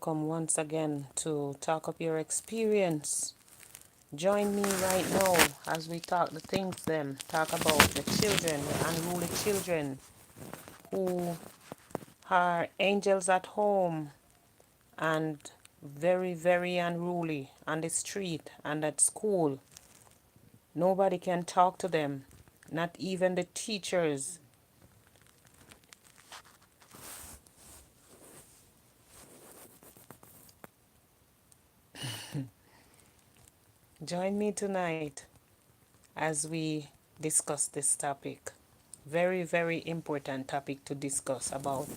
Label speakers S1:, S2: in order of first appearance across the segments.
S1: welcome once again to Talk Up Your Experience. Join me right now as we talk the things them, talk about the children, the unruly children who are angels at home and very, very unruly on the street and at school. Nobody can talk to them, not even the teachers. Join me tonight as we discuss this topic. Very, very important topic to discuss about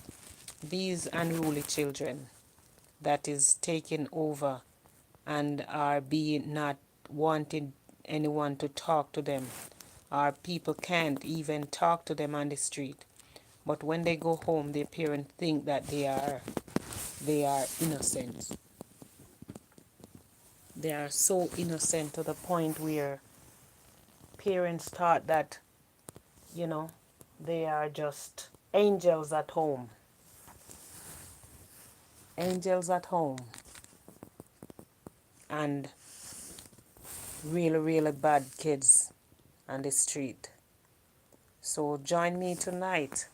S1: these unruly children that is taking over and are being not wanting anyone to talk to them. Our people can't even talk to them on the street. But when they go home, their parents think that they are innocent. They are so innocent to the point where parents thought that, you know, they are just angels at home. Angels at home. And really, really bad kids on the street. So join me tonight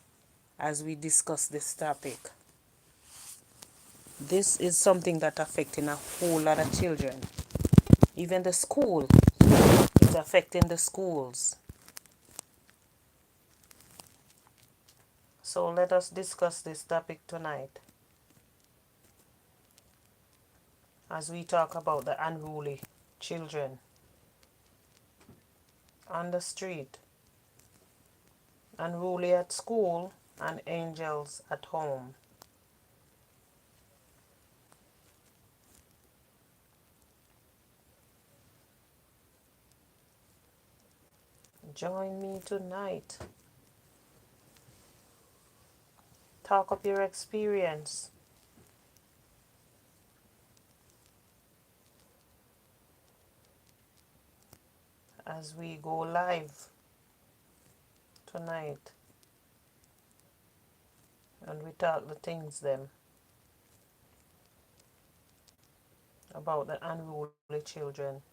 S1: as we discuss this topic. This is something that affecting a whole lot of children. Even the school is affecting the schools. So let us discuss this topic tonight as we talk about the unruly children on the street, unruly at school, and angels at home. Join me tonight. Talk up your experience. As we go live tonight and we talk the things them about the unruly children.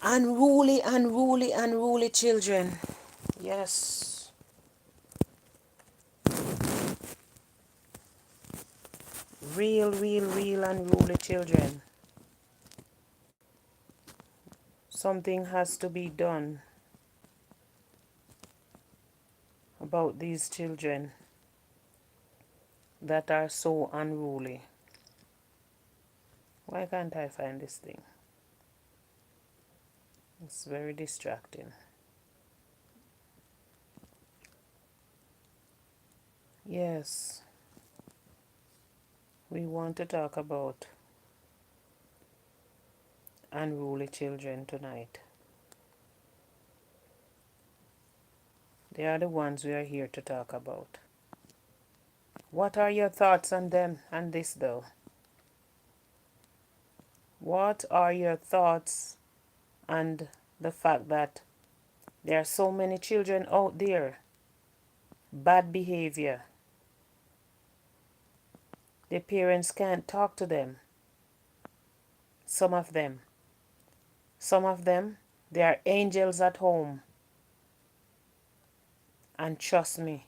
S1: Unruly, unruly, unruly children. Yes. Real, real, real unruly children. Something has to be done about these children that are so unruly. Why can't I find this thing? It's very distracting. Yes, we want to talk about unruly children tonight. They are the ones we are here to talk about. What are your thoughts on them and this though? What are your thoughts on the fact that there are so many children out there? Bad behavior. The parents can't talk to them. Some of them. Some of them, they are angels at home. And trust me,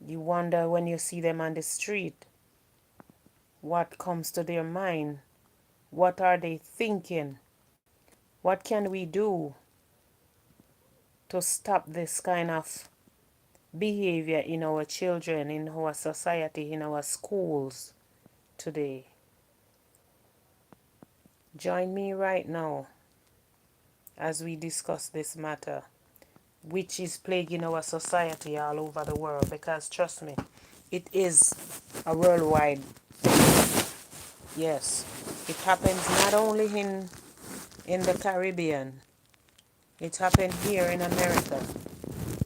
S1: you wonder when you see them on the street, what comes to their mind? What are they thinking? What can we do to stop this kind of behavior in our children, in our society, in our schools today? Join me right now as we discuss this matter, which is plaguing our society all over the world, because trust me, it is a worldwide. Yes, it happens not only in the Caribbean, it happened here in America,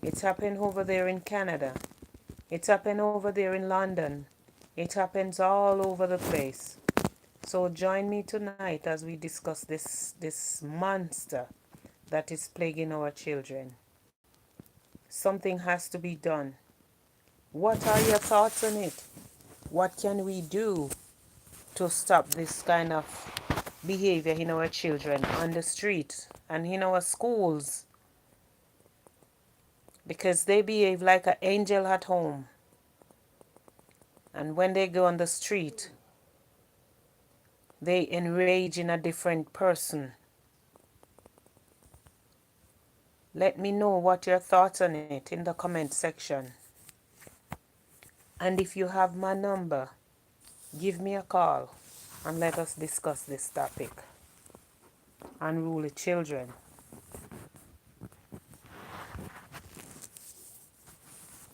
S1: it happened over there in Canada, it happened over there in London, it happens all over the place. So join me tonight as we discuss this monster that is plaguing our children. Something has to be done. What are your thoughts on it? What can we do to stop this kind of behavior in our children on the street and in our schools? Because they behave like an angel at home. And when they go on the street, they enrage in a different person. Let me know what your thoughts on it in the comment section. And if you have my number, give me a call and let us discuss this topic. Unruly children.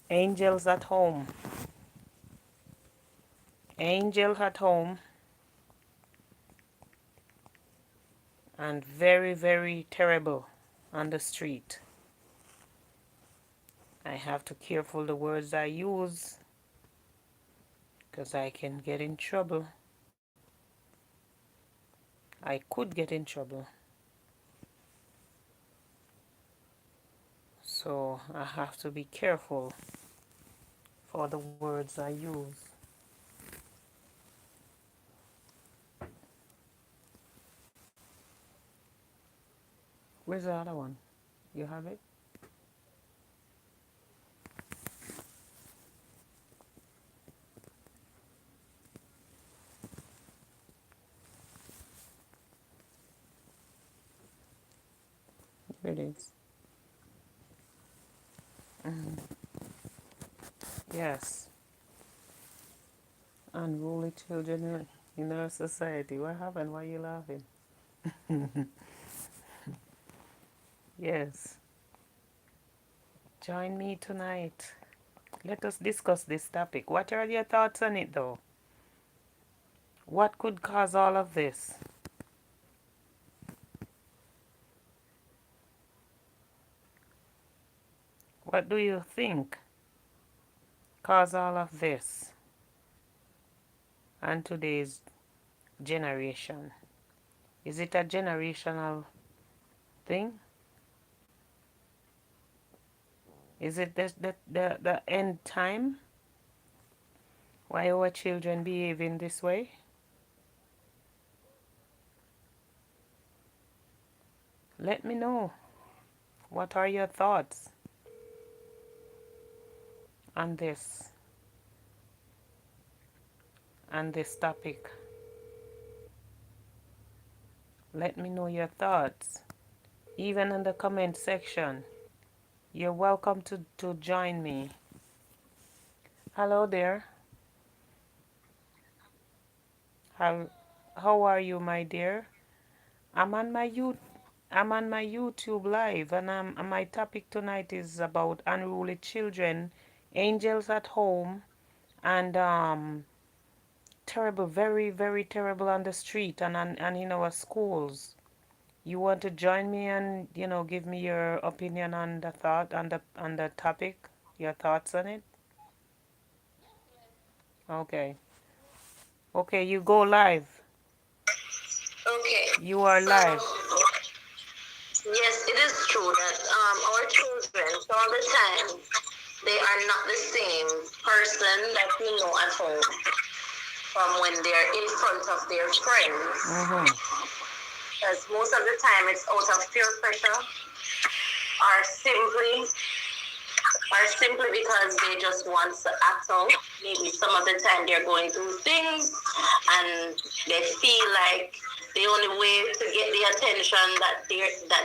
S1: Angels at home. Angel at home and very, very terrible on the street. I have to careful the words I use because I can get in trouble. I could get in trouble. So I have to be careful for the words I use. Where's the other one? You have it? Here it is. Yes. Unruly children in our society. What happened? Why are you laughing? Yes. Join me tonight. Let us discuss this topic. What are your thoughts on it though? What could cause all of this? What do you think cause all of this and today's generation? Is it a generational thing? Is it the end time? Why our children behave in this way? Let me know. What are your thoughts on this topic? Let me know your thoughts. Even in the comment section. You're welcome to join me. Hello there. How are you, my dear? I'm on my YouTube live, and my topic tonight is about unruly children, angels at home, and terrible, very, very terrible on the street and in our schools. You want to join me and give me your opinion on the thought on the topic, your thoughts on it? Okay. Okay, you go live.
S2: Okay,
S1: You are
S2: so
S1: live.
S2: yes, it is true that our children, all the time, they are not the same person that we know at home from when they're in front of their friends. Because most of the time it's out of peer pressure or simply because they just want to act out. Maybe some of the time they're going through things and they feel like the only way to get the attention that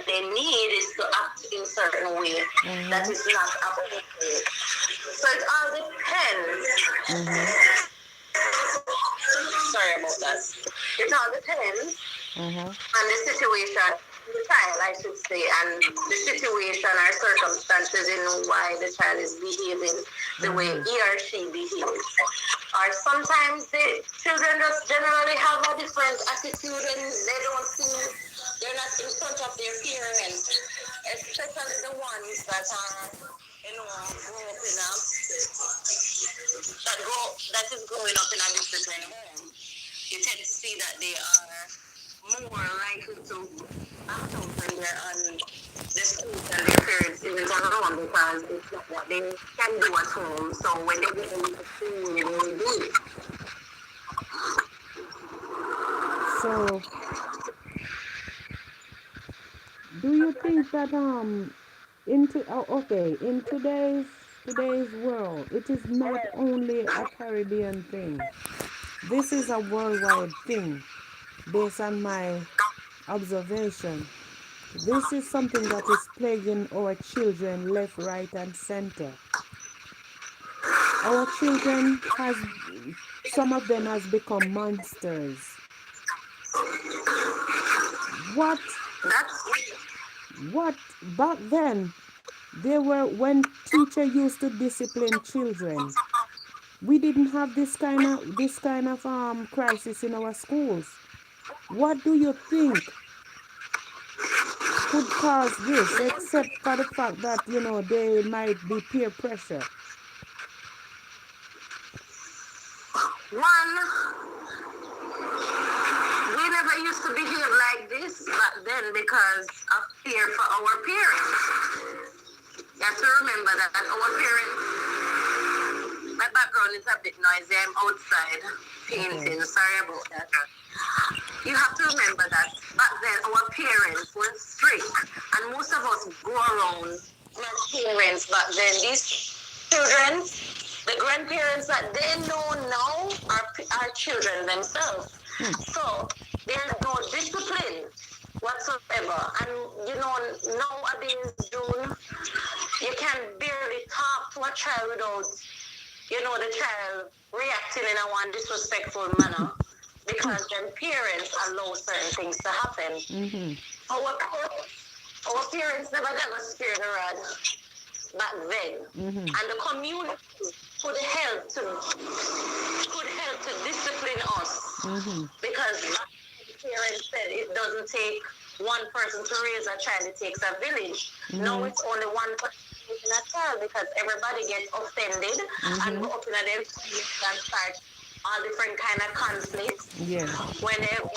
S2: they need is to act in a certain way that is not appropriate. So it all depends. Sorry about that. It all depends and the situation, the child, I should say, and the situation or circumstances in why the child is behaving the way he or she behaves. Or sometimes the children just generally have a different attitude and they don't see, they're not in front of their parents, especially the ones that are, grow up in a, that is growing up in a disciplined home. You tend to see that they are more likely to I'm so clear on the schools and their parents isn't around because it's not what they can do at home. So when they get into school, they will do it.
S1: So, do you think that in today's world, it is not only a Caribbean thing. This is a worldwide thing based on my observation. This is something that is plaguing our children left, right and center. Our children has some of them has become monsters. What
S2: That's
S1: what back then they were when teacher used to discipline children. We didn't have this kind of crisis in our schools. What do you think could cause this except for the fact that they might be peer pressure?
S2: one. We never used to behave like this back then because of fear for our parents. You have to remember that our parents, my background is a bit noisy. I'm outside
S1: Okay.
S2: painting. Sorry about that. You have to remember that back then our parents were strict, and most of us go around as parents back then. These children, the grandparents that they know now are children themselves. So there's no discipline whatsoever. And nowadays, June, you can barely talk to a child without, the child reacting in a one disrespectful manner because their parents allow certain things to happen.
S1: Mm-hmm.
S2: Our parents never got a spirit of rod back then.
S1: Mm-hmm.
S2: And the community could help to discipline us
S1: Mm-hmm.
S2: because parents said it doesn't take one person to raise a child, it takes a village. Now
S1: Mm-hmm.
S2: it's only one person raising a child because everybody gets offended and
S1: Mm-hmm.
S2: go up in their and start all different kind of conflicts.
S1: Yes.
S2: Whenever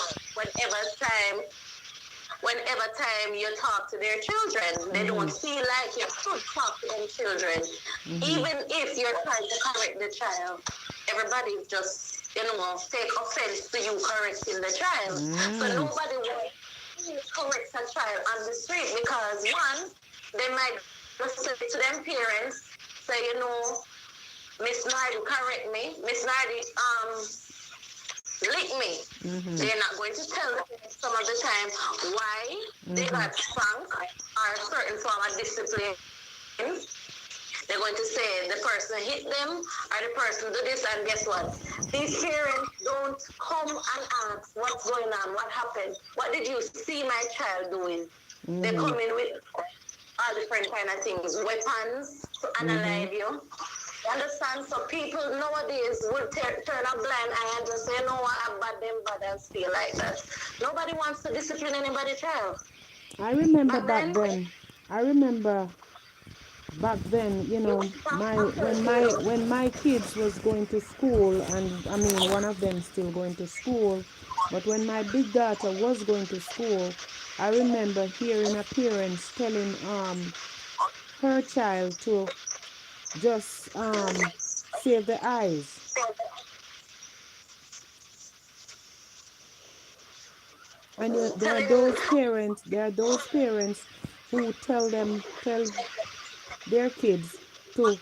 S2: whenever time you talk to their children, they don't
S1: Mm-hmm.
S2: feel like you should talk to them children.
S1: Mm-hmm.
S2: Even if you're trying to correct the child, everybody just, take offense to you correcting the child. So
S1: Mm.
S2: nobody will correct a child on the street because one, they might just say to them parents, say, Miss Nardi correct me. Miss Nardi lick me.
S1: Mm-hmm.
S2: They're not going to tell them some of the time why they
S1: Mm-hmm.
S2: got spanked or a certain form of discipline. They're going to say the person hit them or the person do this, and guess what? These parents don't come and ask what's going on, what happened, what did you see my child doing? They
S1: Mm-hmm.
S2: come in with all different kind of things, weapons to
S1: Mm-hmm.
S2: analyze you. You understand? So people nowadays would turn a blind eye and just say, what, I'm bad and feel like that. Nobody wants to discipline anybody child.
S1: I remember
S2: Back
S1: back
S2: then,
S1: then. I remember back then,
S2: you stop
S1: my
S2: after you.
S1: when my kids was going to school, and I mean one of them still going to school, but when my big daughter was going to school, I remember hearing a parents telling her child to just save the eyes. And there are those parents who tell their kids to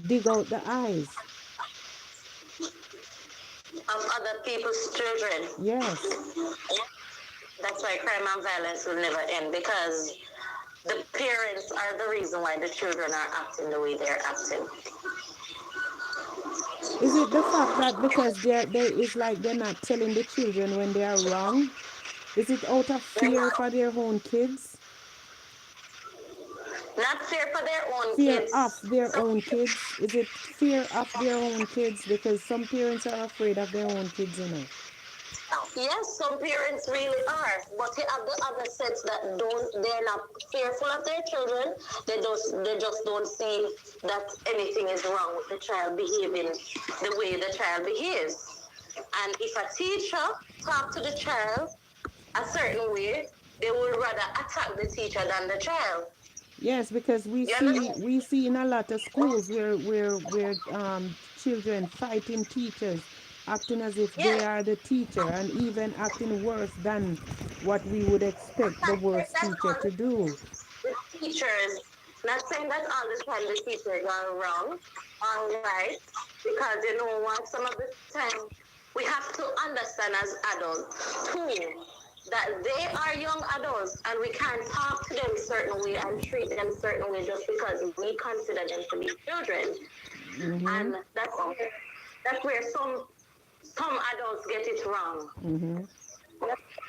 S1: dig out the eyes.
S2: Of other people's children.
S1: Yes.
S2: That's why crime and violence will never end because the parents are the reason why the children are acting the way they're acting.
S1: Is it the fact that because they is like they're not telling the children when they are wrong? Is it out of fear for their own kids?
S2: Not fair for their own
S1: Fear
S2: kids.
S1: of their
S2: So
S1: own kids? Is it fear of their own kids? Because some parents are afraid of their own kids.
S2: yes, some parents really are, but you have the other sets that they're not fearful of their children. They just don't see that anything is wrong with the child behaving the way the child behaves. And if a teacher talk to the child a certain way, they would rather attack the teacher than the child.
S1: Yes, because
S2: You understand?
S1: we see in a lot of schools where children fighting teachers, acting as if they
S2: Yes.
S1: are the teacher, and even acting worse than what we would expect the worst
S2: That's
S1: teacher
S2: all
S1: to do.
S2: the teachers, not saying that all the time the teachers are wrong, all right, because you know what, some of the time we have to understand as adults too that they are young adults and we can't talk to them certain way and treat them certain way just because we consider them to be children.
S1: Mm-hmm.
S2: And that's where some adults get it wrong.
S1: Mm-hmm.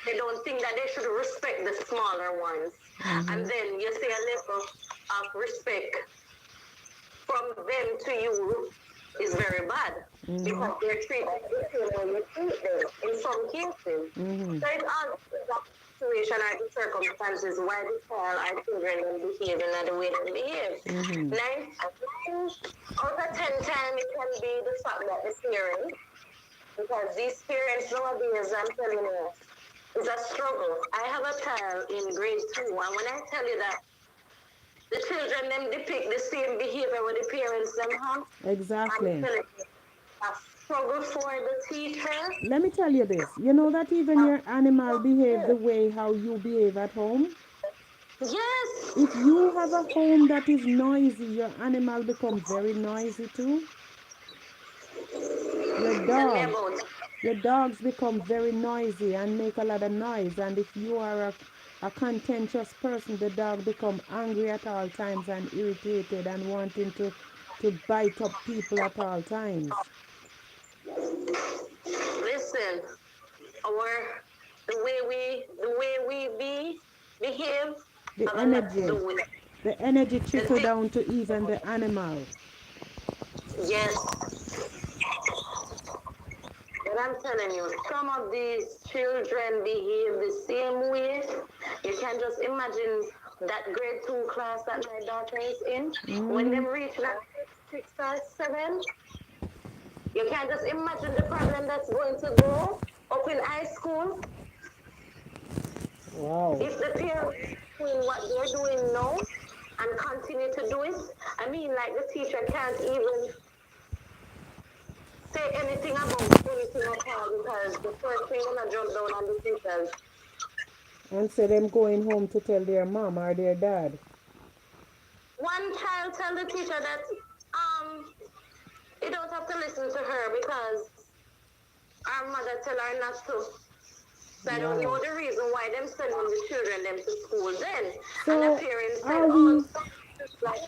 S2: They don't think that they should respect the smaller ones. And
S1: Mm-hmm.
S2: then you see a level of respect from them to you is very bad
S1: Mm-hmm.
S2: because they're treated the same way you treat them in some cases.
S1: Mm-hmm.
S2: So it's all the situation or the circumstances why the child or children will behave in the way they behave.
S1: Mm-hmm.
S2: Nine out of 10 times it can be the fact that the parents, because these parents nowadays, I'm telling you, it's a struggle. I have a child in grade 2, and when I tell you that the children them depict the same behavior with the parents them have, I'm
S1: Exactly.
S2: telling you, a struggle for the teacher.
S1: Let me tell you this. You know that even your animal behave the way how you behave at home? If
S2: Yes,
S1: you have a home that is noisy, your animal become very noisy too. Your
S2: tell me
S1: dogs,
S2: about it.
S1: your dogs become very noisy and make a lot of noise. And if you are a contentious person, the dog become angry at all times and irritated and wanting to bite up people at all times.
S2: Listen, our the way we behave
S1: The
S2: have a lot to
S1: energy,
S2: do with
S1: the energy
S2: the
S1: trickle
S2: thing.
S1: down to even the animal.
S2: Yes, but I'm telling you, some of these children behave the same way. You can just imagine that grade 2 class that my daughter is in. When
S1: Mm-hmm.
S2: them reach that 6 or 7, you can just imagine the problem that's going to grow up in high school
S1: Wow.
S2: if the parents doing what they're doing now and continue to do it. I mean, like the teacher can't even say anything about anything at all because the first thing gonna jump down on the teachers.
S1: And so them going home to tell their mom or their dad.
S2: One child tell the teacher that you don't have to listen to her because our mother tell her not to. So I don't know
S1: Wow.
S2: the reason why them sending the children them to school then. And the
S1: So
S2: parents said,
S1: are
S2: oh,
S1: we
S2: it's like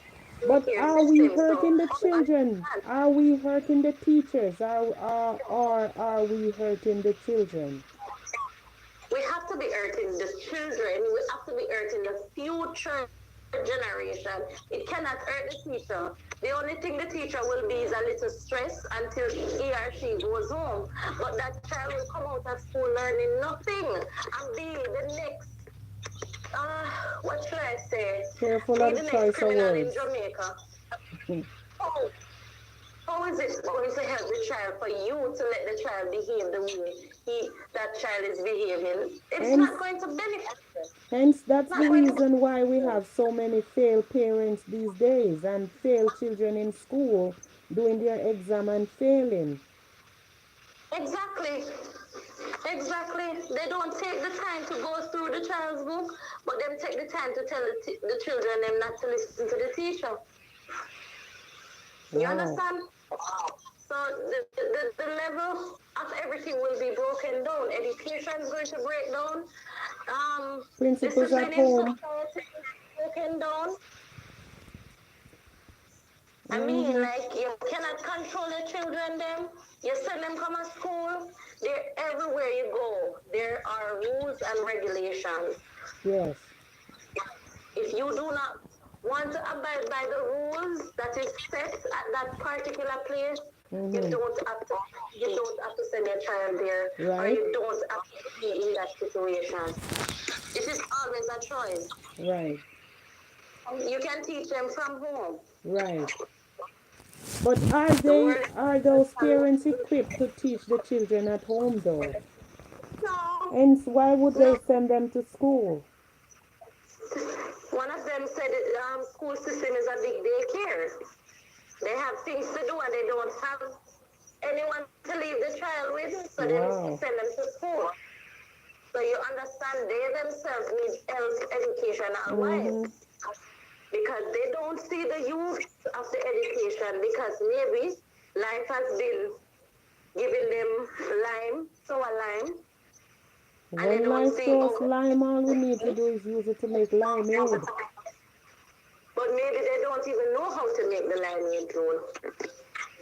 S1: but
S2: daycare
S1: are we
S2: system. So
S1: hurting the
S2: I
S1: children?
S2: understand.
S1: Are we hurting the teachers? Or are we hurting the children?
S2: We have to be hurting the children. We have to be hurting the future generation. It cannot hurt the teacher. The only thing the teacher will be is a little stress until he or she goes home. But that child will come out of school learning nothing and be the next, what should I say?
S1: Careful
S2: Be
S1: of
S2: the
S1: the
S2: next
S1: choice of
S2: criminal in
S1: words.
S2: Jamaica. How, how is it going to help the child for you to let the child behave the way that child is behaving? It's
S1: Hence,
S2: not going to benefit them.
S1: hence
S2: It's
S1: that's
S2: not
S1: the
S2: going to
S1: reason why we
S2: benefit them.
S1: have so many failed parents these days and failed children in school doing their exam and failing.
S2: Exactly. Exactly. They don't take the time to go through the child's book, but them take the time to tell the children them not to listen to the teacher. You
S1: Wow.
S2: understand? So the level of everything will be broken down. Education is going to break down.
S1: Principals at
S2: Discipline in
S1: home.
S2: society is broken down. I mean,
S1: Mm-hmm.
S2: like you cannot control the children. Them you send them come to school. They're everywhere you go. There are rules and regulations.
S1: Yes.
S2: If you do not want to abide by the rules that is set at that particular place, you
S1: Mm-hmm.
S2: don't have to. You don't have to send your child there, or
S1: Right?
S2: you don't have to be in that situation. It is always a choice.
S1: Right.
S2: You can teach them from home.
S1: Right. But
S2: The word
S1: are those parents equipped to teach the children at home though?
S2: no,
S1: Hence why would they
S2: no.
S1: send them to school?
S2: them said school system is a big daycare. They have things to do and they don't have anyone to leave the child with, so they
S1: Wow.
S2: send them to school. So you understand they themselves need health educational
S1: Mm-hmm.
S2: wise because they don't see the use of the education because maybe life has been giving them sour lime, and they
S1: When
S2: don't
S1: life
S2: see,
S1: throws
S2: oh,
S1: lime, all we need to do is use it to make limeade.
S2: but maybe they don't even know how to make the limeade drone.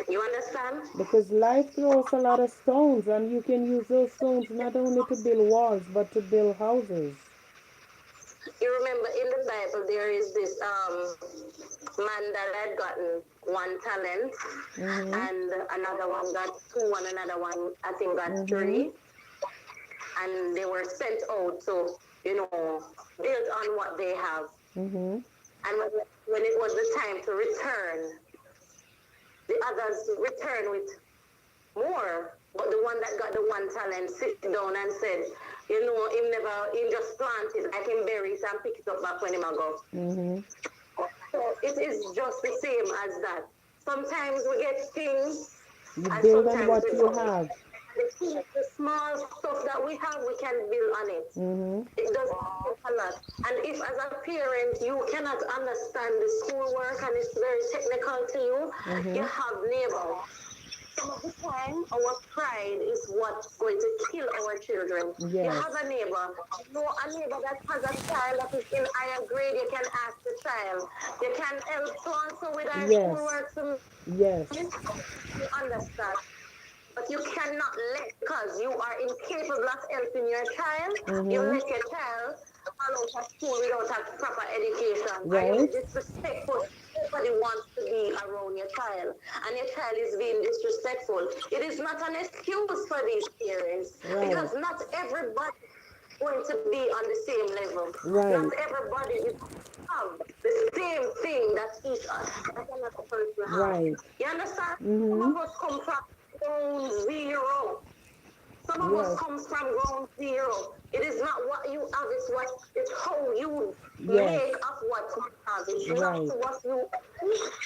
S2: You understand?
S1: Because life throws a lot of stones, and you can use those stones not only to build walls, but to build houses.
S2: You remember in the Bible there is this man that had gotten one talent,
S1: Mm-hmm.
S2: and another one got two, and another one I think got
S1: Mm-hmm.
S2: three, and they were sent out to, you know, build on what they have.
S1: Mm-hmm.
S2: And when it was the time to return, the others returned with more. But the one that got the one talent sit down and said, you know, him just planted, I can bury it and pick it up back when him a go.
S1: Mm-hmm.
S2: So it is just the same as that. Sometimes we get things
S1: You
S2: and
S1: build on
S2: sometimes
S1: what
S2: we
S1: you
S2: don't.
S1: have.
S2: The small stuff that we have, we can build on it.
S1: Mm-hmm.
S2: It doesn't take a lot. And if as a parent you cannot understand the schoolwork and it's very technical to you, you
S1: Mm-hmm.
S2: have neighbors. Some of the time, our pride is what's going to kill our children. You
S1: Yes.
S2: have a neighbor, a neighbor that has a child that is in higher grade, you can ask the child. You can help so and so with our
S1: Yes.
S2: schoolwork to
S1: Yes.
S2: you understand. But you cannot let, because you are incapable of helping your child, you
S1: Mm-hmm.
S2: let your child fall out of school without a proper education. Or you're
S1: Right.
S2: disrespectful. Nobody wants to be around your child. And your child is being disrespectful. It is not an excuse for these parents.
S1: Right.
S2: Because not everybody is going to be on the same level. Not
S1: Right.
S2: everybody is have the same thing that each that another person have.
S1: Right.
S2: You understand? Some
S1: Mm-hmm.
S2: of us come from ground zero. Some of us
S1: Yes.
S2: comes from ground zero. It is not what you have, it's how you
S1: Yes.
S2: make of what you have. It's not
S1: Right.
S2: what you,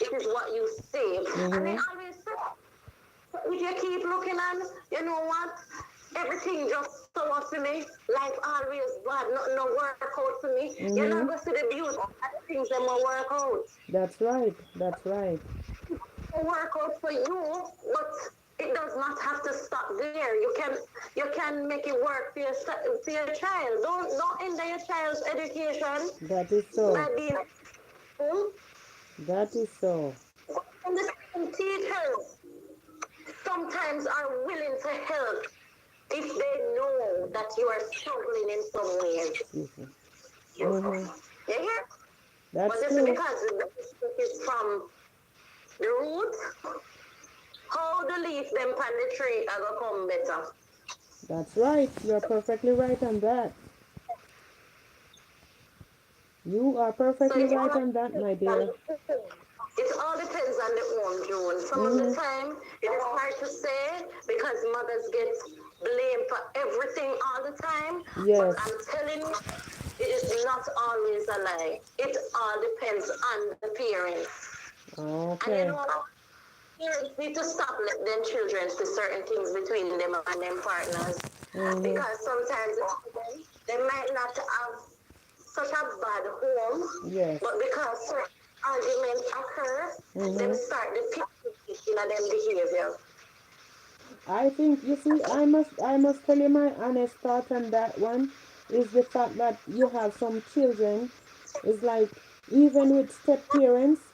S2: it is what you save. And they
S1: Mm-hmm.
S2: always say, if you keep looking on, you know what? Everything just so up to me. Life always bad, nothing no work out for me. You're not
S1: Mm-hmm.
S2: going to see the beauty of the things that will work out.
S1: That's right. That's right.
S2: Will work out for you, but it does not have to stop there. You can make it work for your child. Don't hinder your child's education
S1: That is so.
S2: by being home.
S1: That is so.
S2: And the same teachers sometimes are willing to help if they know that you are struggling in some ways.
S1: Excuse me.
S2: You
S1: Mm-hmm.
S2: hear? But
S1: That's
S2: you see,
S1: true.
S2: because the mistake is from the root, how the leaf them pan the tree are gonna come better.
S1: That's right. You're perfectly right on that. You are
S2: So
S1: perfectly
S2: it
S1: right
S2: all
S1: on that, my
S2: depends on
S1: dear.
S2: the home. It all depends on the home, June. Some of the
S1: Mm-hmm.
S2: time it is hard to say because mothers get blamed for everything all the time. But
S1: Yes.
S2: I'm telling you, it is not always a lie. It all depends on the parents. And you
S1: Okay.
S2: know, parents need to stop letting them children see certain things between them and their partners.
S1: Mm-hmm.
S2: Because sometimes they might not have such a bad home,
S1: Yes.
S2: but because certain arguments occur, them
S1: Mm-hmm.
S2: start depicting in their behavior.
S1: I think you see, I must tell you my honest thought on that one is the fact that you have some children is like even with step parents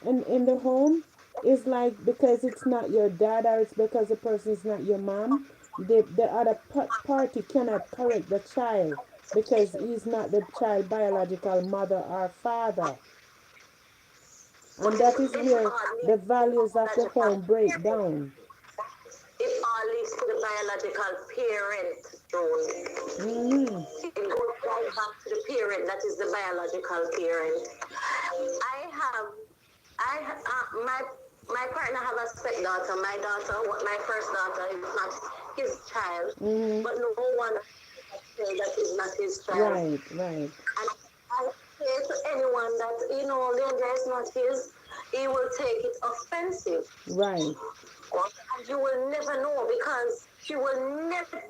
S1: in the home is like because it's not your dad or it's because the person is not your mom, the other party cannot correct the child because he's not the child biological mother or father,
S2: But
S1: and that is
S2: it's
S1: where
S2: hardly
S1: the values of the
S2: biological
S1: home break
S2: parent.
S1: down.
S2: It all leads to the biological parent role.
S1: Mm-hmm.
S2: It goes right back to the parent that is the biological parent. I have, my partner have a stepdaughter. My daughter, my first daughter, is not his child,
S1: Mm-hmm.
S2: but no one say that is not his child.
S1: Right, right.
S2: And I say say to anyone that, Leandra is not his, he will take it offensive.
S1: Right.
S2: And you will never know because she will never,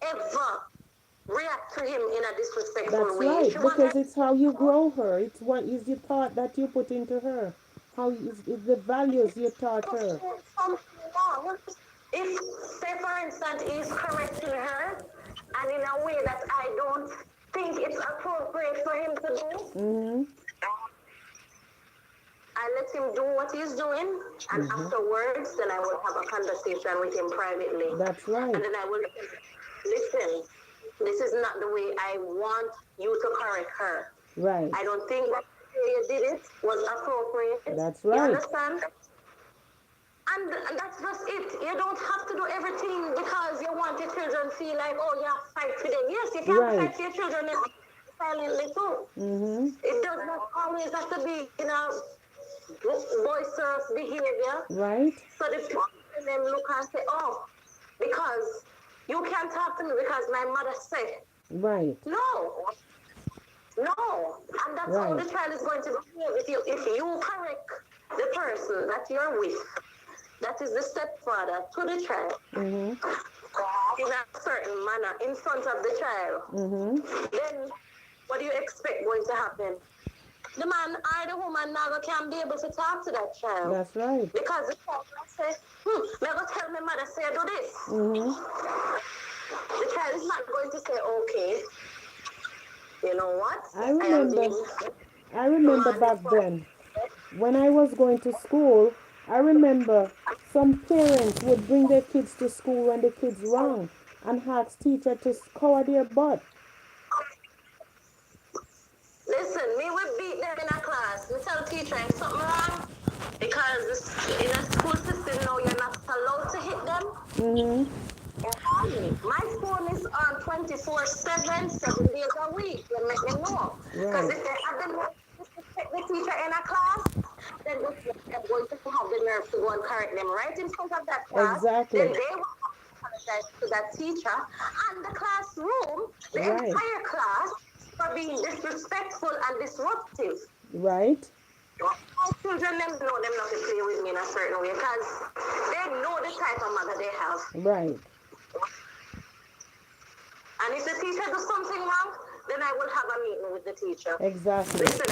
S2: ever react to him in a disrespectful
S1: That's
S2: way. If
S1: right,
S2: she wants her
S1: because it's how you grow her. It's what is the thought that you put into her. How is the values you taught her.
S2: something wrong, if, say for instance, he's correcting her and in a way that I don't think it's appropriate for him to do,
S1: Mm-hmm.
S2: I let him do what he's doing, and
S1: Mm-hmm.
S2: afterwards, then I will have a conversation with him privately.
S1: That's
S2: And
S1: right.
S2: then I will listen, this is not the way I want you to correct her.
S1: Right.
S2: I don't think that the way you did it was appropriate.
S1: That's
S2: You
S1: right.
S2: understand? And that's just it. You don't have to do everything because you want your children to feel like, oh, you have to fight for them. Yes, you can
S1: Right.
S2: fight for your children silently too.
S1: Mm-hmm.
S2: It does not always have to be, boisterous behavior.
S1: Right.
S2: So the people them look and say, oh, because you can't talk to me because my mother said.
S1: Right.
S2: No. No. And that's how
S1: Right.
S2: the child is going to behave. If you correct the person that you're with, that is the stepfather to the child,
S1: Mm-hmm.
S2: in a certain manner in front of the child,
S1: Mm-hmm.
S2: then what do you expect going to happen? The man or the woman never can be able to talk to that child.
S1: That's right.
S2: Because the child will say, never tell my mother say do this.
S1: Mm-hmm.
S2: The child is not going to say, okay, you know what?
S1: I
S2: I am
S1: remember
S2: being
S1: I remember
S2: commanded
S1: back
S2: for.
S1: then when I was going to school, I remember some parents would bring their kids to school when the kids wrong and ask teacher to cover their butt.
S2: Listen, me would beat them in a class. We tell teacher if something wrong, because in a school system now you're not allowed to hit them.
S1: Mm-hmm.
S2: My phone is on 24/7, 7 days a week. They make me know. Because
S1: Right.
S2: if they have the nerve to disrespect the teacher in a class, then they're going to have the nerve to go and correct them right in front of that class. Then
S1: Exactly.
S2: they will apologize to that teacher and the classroom, the
S1: Right.
S2: entire class, for being disrespectful and disruptive.
S1: Right.
S2: My children them know them not to play with me in a certain way because they know the type of mother they have.
S1: Right.
S2: And if the teacher does something wrong, then I will have a meeting with the teacher.
S1: Exactly.
S2: Listen,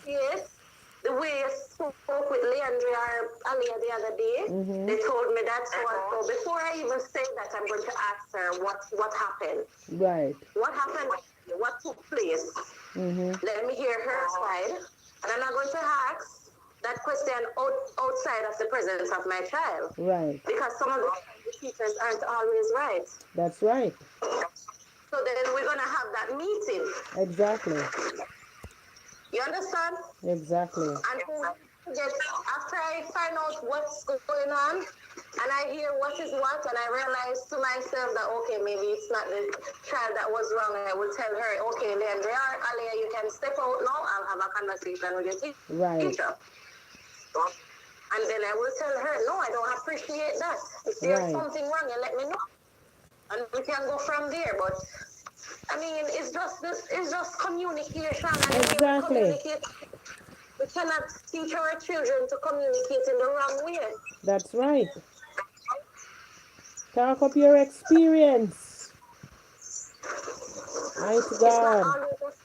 S2: yes, the way you spoke with Leandria or Alia the other day,
S1: Mm-hmm.
S2: they told me that. So before I even say that, I'm going to ask her what happened.
S1: Right.
S2: What happened? What took place?
S1: Mm-hmm.
S2: Let me hear her side. And I'm not going to ask that question outside of the presence of my child.
S1: Right.
S2: Because some of the teachers aren't always right.
S1: That's right.
S2: So then we're going to have that meeting.
S1: Exactly.
S2: You understand?
S1: Exactly.
S2: And after I find out what's going on, and I hear what is what, and I realize to myself that, okay, maybe it's not the child that was wrong, I will tell her, okay, then there are, Alia, you can step out now, I'll have a conversation with your
S1: Right.
S2: teacher. And then I will tell her, no, I don't appreciate that. If there's
S1: Right.
S2: something wrong, you let me know. And we can go from there. But I mean, it's just communication. And
S1: Exactly.
S2: we cannot teach our children to communicate in the wrong way.
S1: That's right. Talk up your experience. Mighty
S2: It's not
S1: God.
S2: always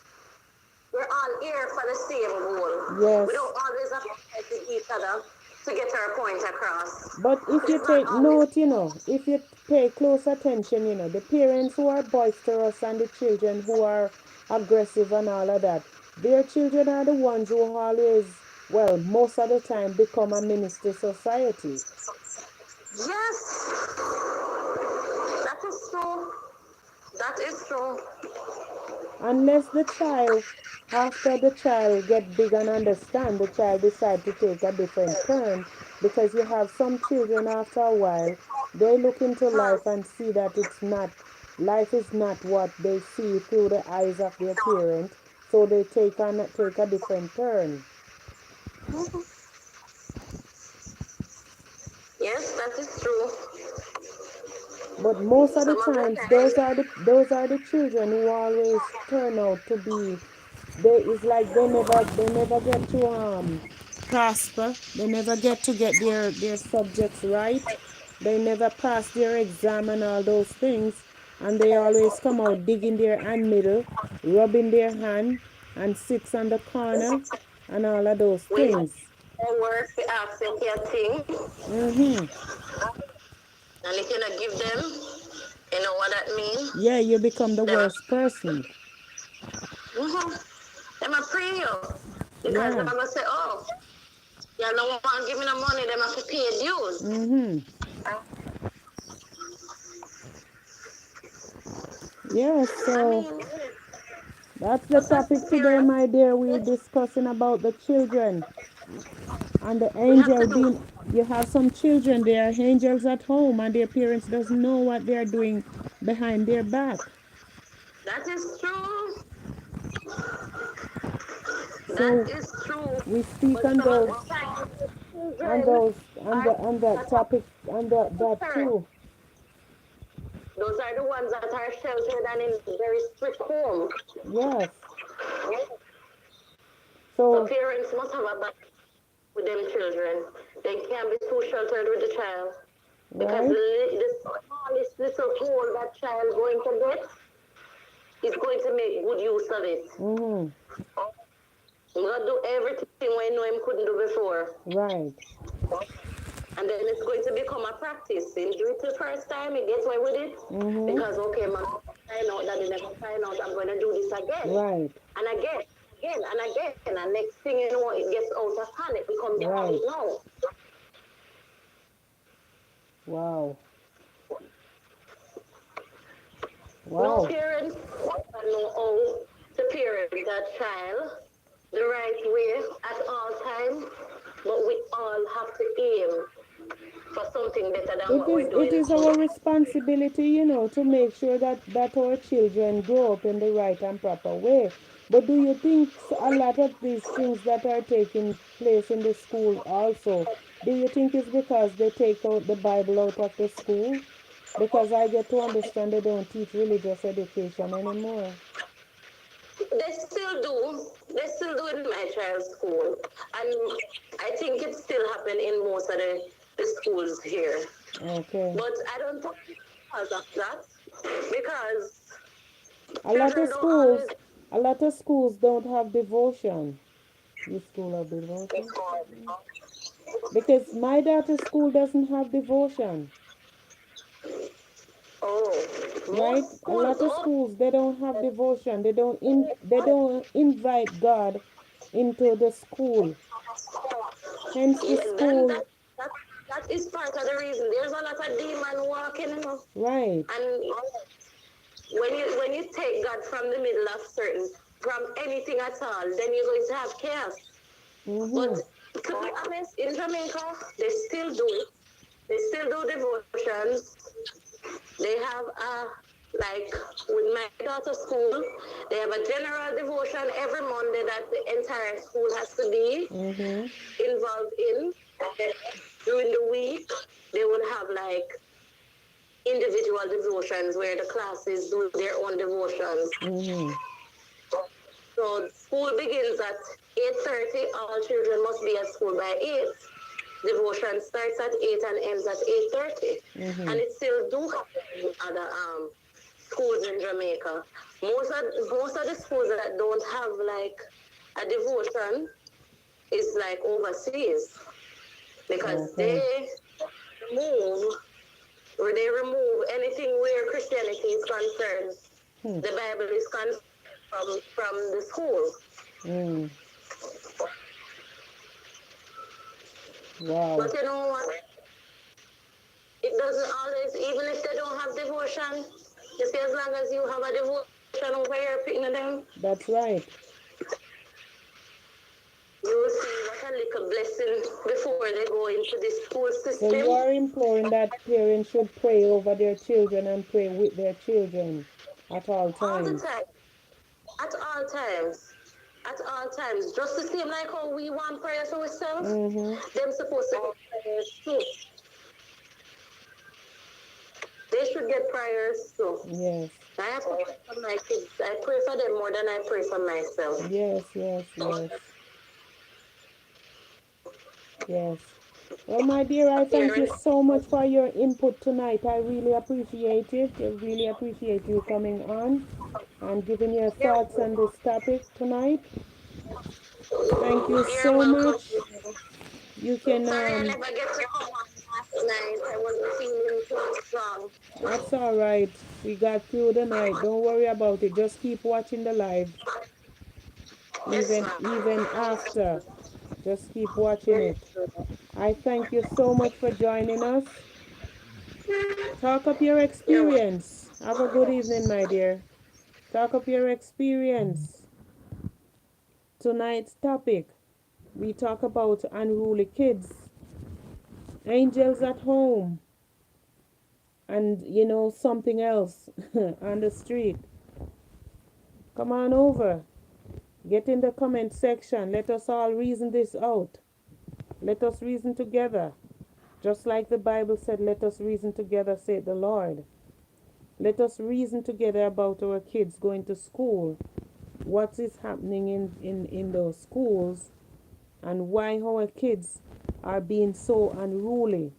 S2: we're all here for the same goal. We
S1: Yes.
S2: don't always have to fight with each other to get our point across.
S1: But if you
S2: It's not
S1: take
S2: always.
S1: note, if you pay close attention, the parents who are boisterous and the children who are aggressive and all of that, their children are the ones who always, well, most of the time become a menace to society.
S2: Yes, that is true. That is true.
S1: Unless the child, after the child get big and understand, the child decide to take a different turn, because you have some children after a while, they look into
S2: Hmm.
S1: life and see that life is not what they see through the eyes of their parent, so they take a different turn.
S2: Yes, that is true.
S1: But most of the
S2: Some of the
S1: times,
S2: time,
S1: those are the children who always turn out to be they it's like they never get to prosper. They never get their subjects right. They never pass their exam and all those things, and they always come out digging their hand middle, rubbing their hand, and sits on the corner, and all of those
S2: We
S1: things.
S2: work, we ask them for a thing,
S1: Mhm.
S2: and if you not give them, you know what that means?
S1: Yeah, you become the
S2: Them
S1: worst person.
S2: mm-hmm. Them a pray you. Because them
S1: Yeah.
S2: are going to say, oh, you no one give me no money, them have to pay dues.
S1: Mhm. Yeah.
S2: I
S1: So
S2: mean,
S1: that's the
S2: just as
S1: topic today,
S2: parents,
S1: my dear. We're discussing about the children and the
S2: we have
S1: angel
S2: to do.
S1: being. You have some children, they are angels at home, and their parents doesn't know what they are doing behind their back.
S2: That is true. That
S1: So
S2: is true.
S1: we speak
S2: But
S1: on
S2: some of
S1: those,
S2: the time,
S1: on
S2: children
S1: those,
S2: are
S1: on that
S2: that are
S1: topic, on that
S2: sheltered.
S1: too.
S2: Those are the ones that are sheltered and in very strict home.
S1: Yes.
S2: So
S1: So
S2: parents must have a balance with them children. They can't be too sheltered with the child because
S1: right.
S2: the smallest little hole that child going to get is going to make good use of it.
S1: Mhm.
S2: He's gonna do everything we know him couldn't do before.
S1: Right.
S2: And then it's going to become a practice. He'll do it the first time, he gets away with it.
S1: Mhm.
S2: Because okay, mom, find out that they never find out, I'm gonna do this again.
S1: Right.
S2: And and again. And next thing you know, it gets out of hand. It becomes a habit
S1: Right.
S2: now.
S1: Wow.
S2: No
S1: Wow.
S2: parents know how to parent that child the right way at all times, but we all have to aim for something better than what we're
S1: It
S2: doing
S1: is our
S2: today.
S1: responsibility, to make sure that our children grow up in the right and proper way. But do you think a lot of these things that are taking place in the school also, do you think it's because they take out the Bible out of the school? Because I get to understand they don't teach religious education anymore.
S2: They still do. They still do in my child's school. And I think it still happen in most of the schools here.
S1: Okay.
S2: But I don't think it's because of that. Because
S1: A lot of
S2: children don't always
S1: schools, a lot of schools don't have devotion. Your school have devotion? Because my daughter's school doesn't have devotion,
S2: oh,
S1: right?
S2: most
S1: A
S2: schools
S1: lot of
S2: don't.
S1: schools they don't have devotion. They don't invite God into the school. Hence the
S2: Yeah, then
S1: school,
S2: that that is part of the reason. There's a lot of demon walking,
S1: right?
S2: and when you take God from the middle of certain from anything at all, then you're going to have chaos. But
S1: Mhm.
S2: to be honest, in Jamaica, they still do it. They still do devotions. They have like with my daughter's school, they have a general devotion every Monday that the entire school has to be
S1: Mhm.
S2: involved in. And during the week, they would have like individual devotions where the classes do their own devotions.
S1: Mhm.
S2: So school begins at 8:30. All children must be at school by 8. Devotion starts at 8 and ends at 8:30. And
S1: Mhm.
S2: it still do happen in other schools in Jamaica. Most of the schools that don't have like a devotion is like overseas because
S1: Okay.
S2: remove they remove anything where Christianity is concerned.
S1: Hmm.
S2: The Bible is concerned from the school.
S1: Mm. Wow.
S2: But you know what? It doesn't always, even if they don't have devotion, you see, as long as you have a devotion over here, picking them,
S1: That's right.
S2: you will see what a little blessing before they go into the school
S1: So you
S2: system.
S1: are imploring that parents should pray over their children and pray with their children at all
S2: All the
S1: times.
S2: time, at all times, at all times. Just the same like how we want prayers for ourselves,
S1: Mhm.
S2: them supposed to have prayers too. they should get prayers too.
S1: Yes.
S2: I have to pray for my kids. I pray for them more than I pray for myself.
S1: Yes, yes, yes, yes. Well, my dear, I thank you
S2: Parents,
S1: so much for your input tonight. I really appreciate it. I really appreciate you coming on and giving your thoughts on this topic tonight. Thank you
S2: you're
S1: so
S2: welcome.
S1: much. You can
S2: Sorry I never get to come on last night. I wasn't feeling too strong.
S1: that's all right. We got through the night. Don't worry about it. Just keep watching the live
S2: Yes,
S1: even
S2: ma'am.
S1: after. Just keep watching
S2: Yes,
S1: it.
S2: ma'am.
S1: I thank you so much for joining us. Talk up your
S2: You're welcome.
S1: experience. Have a good evening, my dear. Talk up your experience. Tonight's topic, we talk about unruly kids, angels at home, and something else on the street. Come on over. Get in the comment section. Let us all reason this out. Let us reason together. Just like the Bible said, let us reason together, said the Lord. Let us reason together about our kids going to school. What is happening in those schools and why our kids are being so unruly.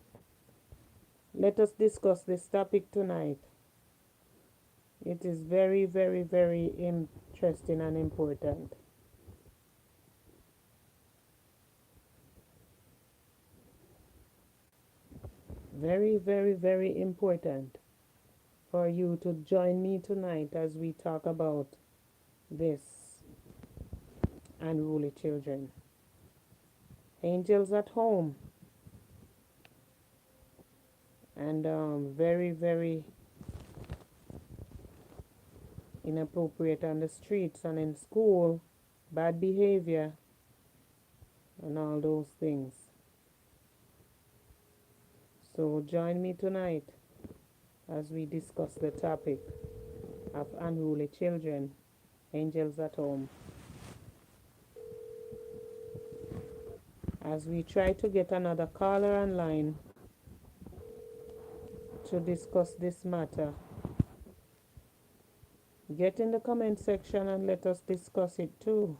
S1: Let us discuss this topic tonight. It is very, very, very interesting and important. Very, very, very important for you to join me tonight as we talk about this unruly children. Angels at home and very, very inappropriate on the streets and in school, bad behavior, and all those things. So join me tonight as we discuss the topic of unruly children, angels at home, as we try to get another caller online to discuss this matter. Get in the comment section and let us discuss it too.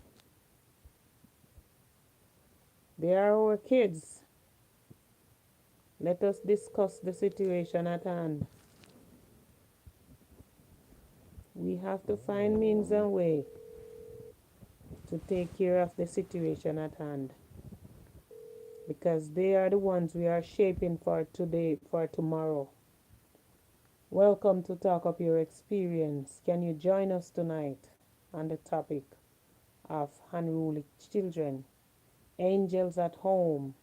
S1: They are our kids. Let us discuss the situation at hand. We have to find means and way to take care of the situation at hand, because they are the ones we are shaping for today, for tomorrow. Welcome to Talk Up Your Experience. Can you join us tonight on the topic of unruly children, angels at home,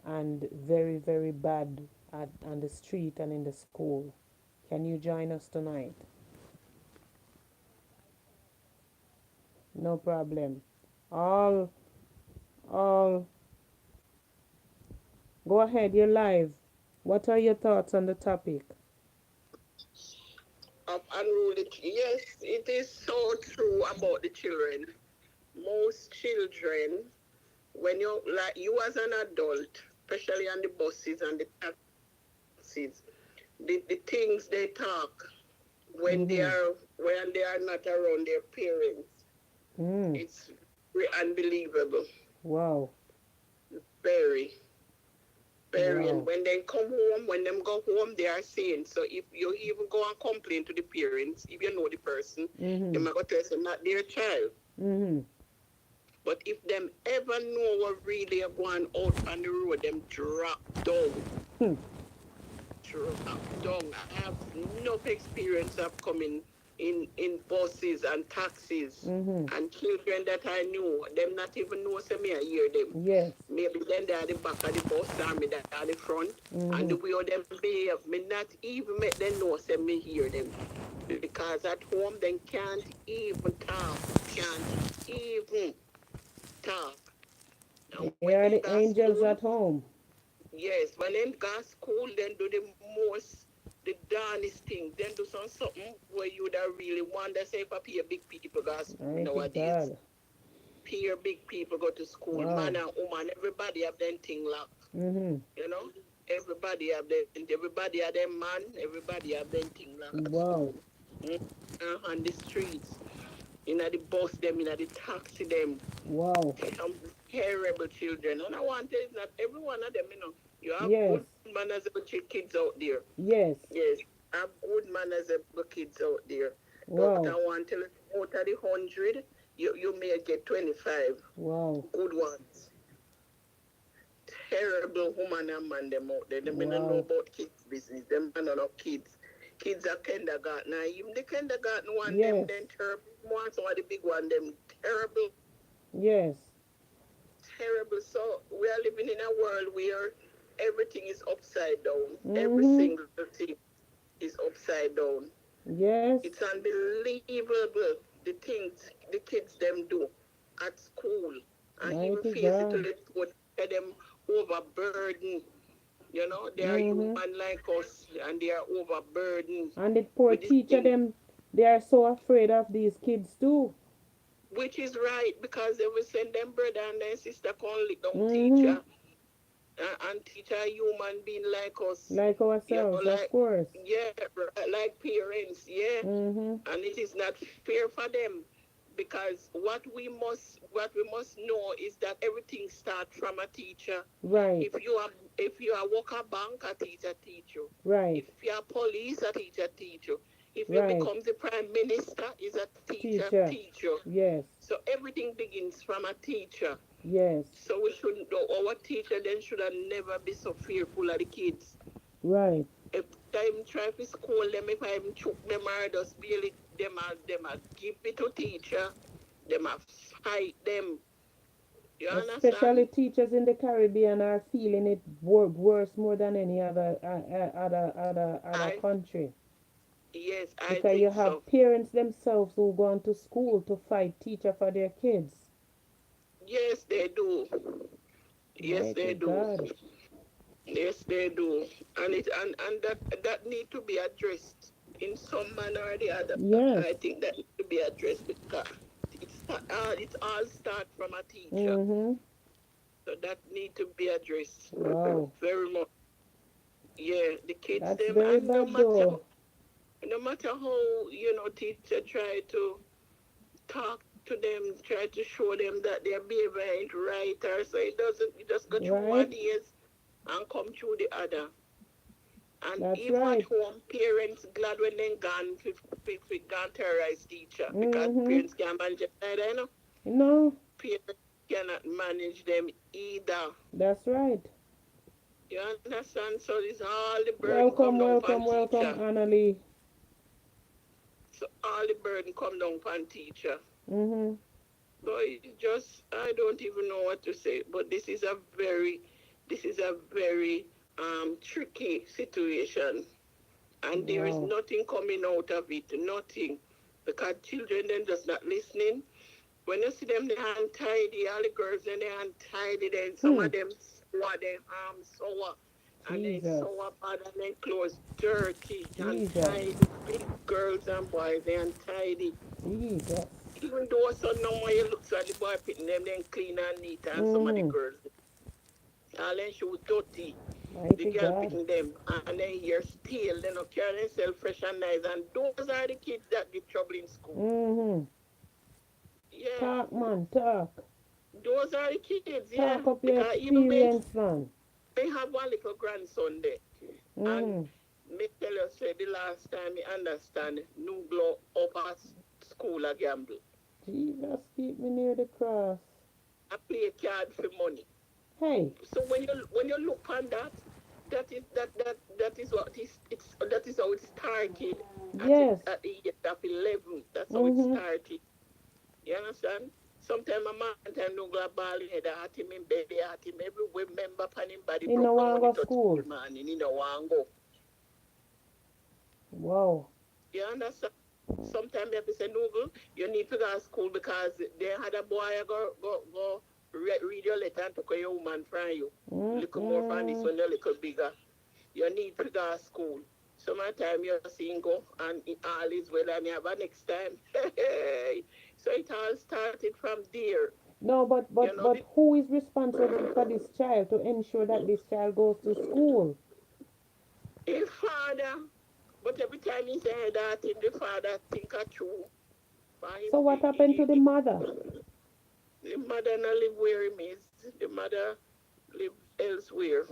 S1: and very, very bad on the street and in the school? Can you join us tonight? No problem. All, all, go ahead, you're live. What are your thoughts on the topic?
S2: Of unruly. Yes, it is so true about the children. Most children, when you like you as an adult, especially on the buses and the taxis, the things they talk
S1: Mm-hmm.
S2: when they are not around their parents,
S1: Mm.
S2: it's very unbelievable.
S1: Wow.
S2: Very. Very. And
S1: Wow.
S2: when they come home, when them go home, they are saying. So if you even go and complain to the parents, if you know the person, they
S1: Mm-hmm.
S2: might go tell you not their child.
S1: Mm-hmm.
S2: But if them ever know what really are going out on the road, them drop down.
S1: Hmm.
S2: Drop down. I have enough experience of coming in buses and taxis
S1: Mm-hmm.
S2: and children that I knew, them not even know say me I hear them.
S1: Yes.
S2: Maybe then they're at the back of the bus or me they're at the front. And the
S1: Mm-hmm.
S2: way them behave, me not even make them know say me hear them. Because at home they can't even talk. Can't even talk. Now
S1: They
S2: when
S1: are
S2: them
S1: the
S2: go
S1: angels
S2: school,
S1: at home.
S2: yes, when them go school, then do the most, the darnest thing. Then do something where you would really wonder, say, if I peer big people go to school
S1: Mighty
S2: nowadays.
S1: God.
S2: Peer big people go to school. Man
S1: Wow.
S2: and woman, everybody have them thing locked,
S1: Mm-hmm.
S2: you know. Everybody have them man, everybody have them thing like us.
S1: Wow.
S2: Mm. On the streets, in the bus them, in the taxi them,
S1: Wow.
S2: some terrible children. And I want to tell you, not every one of them, you have
S1: Yes.
S2: good manners kids out there.
S1: Yes.
S2: Yes, have good manners kids out there. But I
S1: Wow.
S2: want to tell you, out of the 100, you may get 25
S1: Wow.
S2: good ones. Terrible woman and man them out there. They may not know
S1: Wow.
S2: about kids business. Them man are not kids. Kids are kindergarten. Now even the kindergarten one them
S1: Yes.
S2: then terrible. One some of the big one them terrible,
S1: Yes.
S2: terrible. So we are living in a world where everything is upside down. Every
S1: Mm-hmm.
S2: single thing is upside down.
S1: Yes.
S2: It's unbelievable the things the kids them do at school and even
S1: Mighty God.
S2: physically put them overburdened. They are
S1: Mm-hmm.
S2: human like us and they are overburdened
S1: And the poor
S2: with this
S1: teacher
S2: thing,
S1: them, they are so afraid of these kids too.
S2: which is right because they will send them brother and then sister can lick down
S1: Mm-hmm.
S2: teacher and teacher a human being like us.
S1: Like ourselves, of
S2: Like,
S1: course.
S2: yeah, like parents, yeah.
S1: Mm-hmm.
S2: And it is not fair for them because what we must know is that everything starts from a teacher.
S1: Right.
S2: If you are work a bank, a teacher teach you.
S1: Right.
S2: If you are police, a teacher teach you. If you
S1: Right.
S2: become the prime minister, is a teacher
S1: Teacher.
S2: teach you.
S1: Yes.
S2: So everything begins from a teacher.
S1: Yes.
S2: So we shouldn't. Our teacher then should have never be so fearful of the kids.
S1: Right.
S2: If I'm trying to school them, if I'm choke them or just barely them a give it to teacher, them a fight them. You
S1: Especially
S2: understand?
S1: teachers in the Caribbean are feeling it worse more than any other other
S2: I
S1: country,
S2: yes, I
S1: because you
S2: think
S1: have
S2: so.
S1: parents themselves who go to school to fight teacher for their kids.
S2: Yes, they do. Yes,
S1: Mighty
S2: they do.
S1: God.
S2: Yes, they do. And that need to be addressed in some manner or the other.
S1: Yes.
S2: I think that need to be addressed because it all start from a teacher.
S1: Mm-hmm.
S2: So that need to be addressed
S1: Wow.
S2: very much. Yeah, the kids
S1: That's
S2: them
S1: very
S2: and no
S1: bad
S2: matter
S1: though.
S2: no matter how teacher try to talk to them, try to show them that their behavior ain't right or so it doesn't. It just go through
S1: Right?
S2: one ears and come through the other. And
S1: That's
S2: even at
S1: right.
S2: home, parents glad when they gone if gone terrorize teacher because
S1: Mm-hmm.
S2: parents can't manage it either.
S1: No,
S2: Parents cannot manage them either.
S1: that's right.
S2: You understand? So it's all the burden come
S1: Welcome,
S2: down upon
S1: welcome, welcome,
S2: teacher.
S1: Annalie.
S2: So all the burden come down upon teacher.
S1: Mm-hmm.
S2: So it just I don't even know what to say. But this is a very tricky situation, and there is
S1: Wow.
S2: nothing coming out of it. Nothing, because children then just not listening. When you see them, they untidy. All the girls then they untidy. Then some
S1: Hmm.
S2: of them sour, their arms sour, and then
S1: Jesus.
S2: sour bad, and then clothes dirty,
S1: Jesus.
S2: untidy. Big girls and boys, they untidy.
S1: Jesus.
S2: Even though so now when you look at the boy picking them, then clean and neat, and some of the
S1: Mm-hmm.
S2: girls, all them shoes dirty. The
S1: Mighty
S2: girl
S1: God.
S2: picking them, and then here still, they not carry themselves fresh and nice, and those are the kids that get trouble in school.
S1: Mm-hmm.
S2: Yeah,
S1: Talk, man, talk.
S2: those are the kids, yeah.
S1: Talk up your
S2: Because even
S1: experience, man.
S2: me have one little grandson there, and
S1: Mm-hmm.
S2: me tell you, say the last time me understand, no glow up at school a gamble.
S1: Jesus, keep me near the cross.
S2: I play card for money.
S1: Hey.
S2: So when you look on that, that is what that is how it started
S1: Yes.
S2: at the age of 11. That's how it
S1: Mm-hmm.
S2: started. You understand? Sometimes my man time no go ball in head, I had him in bed, I had him everywhere, member upon him body
S1: In the
S2: broke down when he
S1: Wango
S2: touch
S1: school.
S2: school man, and he no want go.
S1: Wow.
S2: You understand? Sometimes you have to say, Noogle, you need to go to school because they had a boy go read your letter and took your woman from you. Little more from this
S1: Mm-mm.
S2: one, a little bigger. You need to go to school. Sometimes you're single and it all is well and you have a next time. So it all started from there.
S1: No, but
S2: You
S1: but
S2: know,
S1: but who is responsible for this child to ensure that this child goes to school?
S2: his father, but every time he say that thing, the father think a true. For him,
S1: So what happened to the mother?
S2: the mother not live where him is. The mother live elsewhere.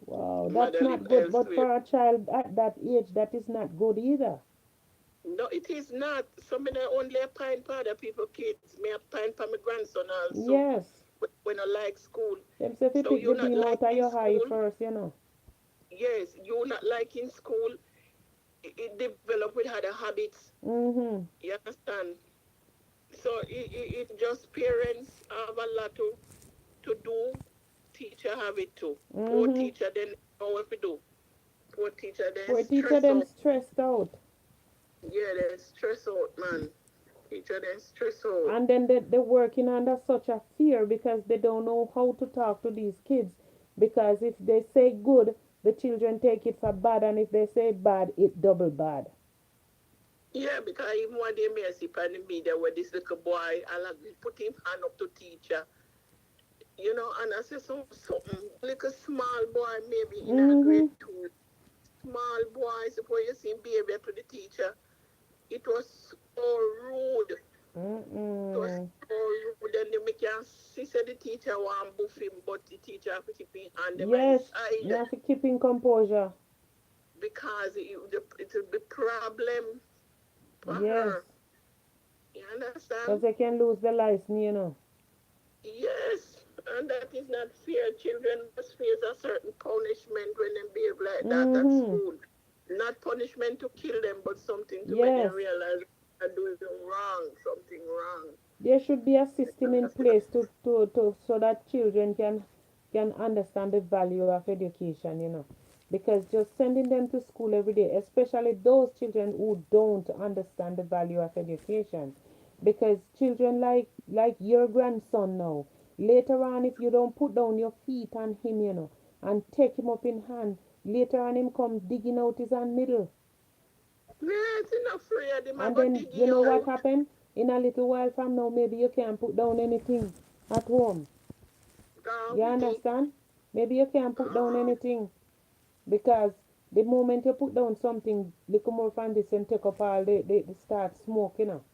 S1: Wow,
S2: The
S1: that's
S2: mother live
S1: not good. But
S2: elsewhere.
S1: for a child at that age, that is not good either.
S2: No, it is not. So me not only a pine for other people kids. Me a pine for my grandson also.
S1: Yes.
S2: When I like school.
S1: Them say if you
S2: So
S1: pick
S2: you
S1: the
S2: not
S1: beam out
S2: like
S1: of
S2: in
S1: your eye
S2: school.
S1: first, you know.
S2: Yes, you not like in school. It develop with other habits.
S1: Mm-hmm.
S2: You understand? So it just parents have a lot to do. Teacher have it too. Poor
S1: Mm-hmm.
S2: teacher then know what to do. Poor teacher then
S1: Poor teacher
S2: stress
S1: them
S2: out.
S1: stressed out.
S2: Yeah, they stress out, man. Teacher then stress out.
S1: And then they're working under such a fear because they don't know how to talk to these kids. Because if they say good, the children take it for bad. And if they say bad, it double bad.
S2: Yeah, because even one day me I see on the media where this little boy I like put him hand up to teacher. You know, and I say something like a small boy maybe in a grade
S1: Mm-hmm.
S2: two. Small boy, suppose you see behavior to the teacher. It was so rude. It was
S1: Mm-mm.
S2: so rude. And they make you see say the teacher want buff him, but the teacher have to keep his hand them his
S1: Yes,
S2: side
S1: you have to keeping composure.
S2: because it will be problem for
S1: Yes,
S2: her. You understand?
S1: because they can lose their license, you know.
S2: Yes, and that is not fair. Children must face a certain punishment when they behave like that at
S1: Mm-hmm.
S2: school. Not punishment to kill them, but something to make them
S1: Yes,
S2: realize they're doing wrong, something wrong.
S1: there should be a
S2: You
S1: system in
S2: understand?
S1: place to so that children can understand the value of education, you know. Because just sending them to school every day, especially those children who don't understand the value of education. Because children like your grandson now, later on if you don't put down your feet on him, you know, and take him up in hand, later on him come digging out his hand middle.
S2: Yes, enough afraid him I
S1: And
S2: go
S1: then
S2: dig
S1: you
S2: you
S1: know what
S2: out.
S1: happened? In a little while from now, maybe you can't put down anything at home. You
S2: Really?
S1: understand? Maybe you can't put down
S2: Uh,
S1: anything because the moment you put down something, little more from this and take up all they start smoking, you know.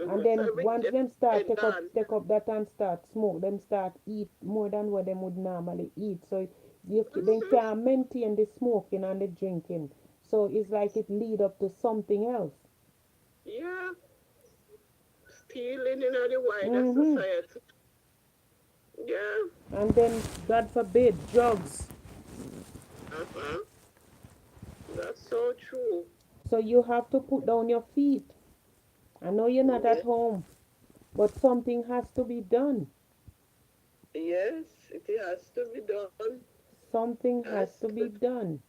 S1: And
S2: so
S1: then once them start
S2: everything gone.
S1: take up that and start smoke, them start eat more than what them would normally eat. So you they
S2: Mm-hmm.
S1: can't maintain the smoking and the drinking. So it's like it lead up to something else.
S2: Yeah, stealing in the wider
S1: Mhm.
S2: society. Yeah.
S1: And then God forbid drugs.
S2: Uh-huh. That's so true.
S1: So you have to put down your feet. I know you're not at
S2: Yeah.
S1: home, but something has to be done.
S2: Yes, it has to be done.
S1: Something
S2: Has
S1: has to
S2: to.
S1: be done.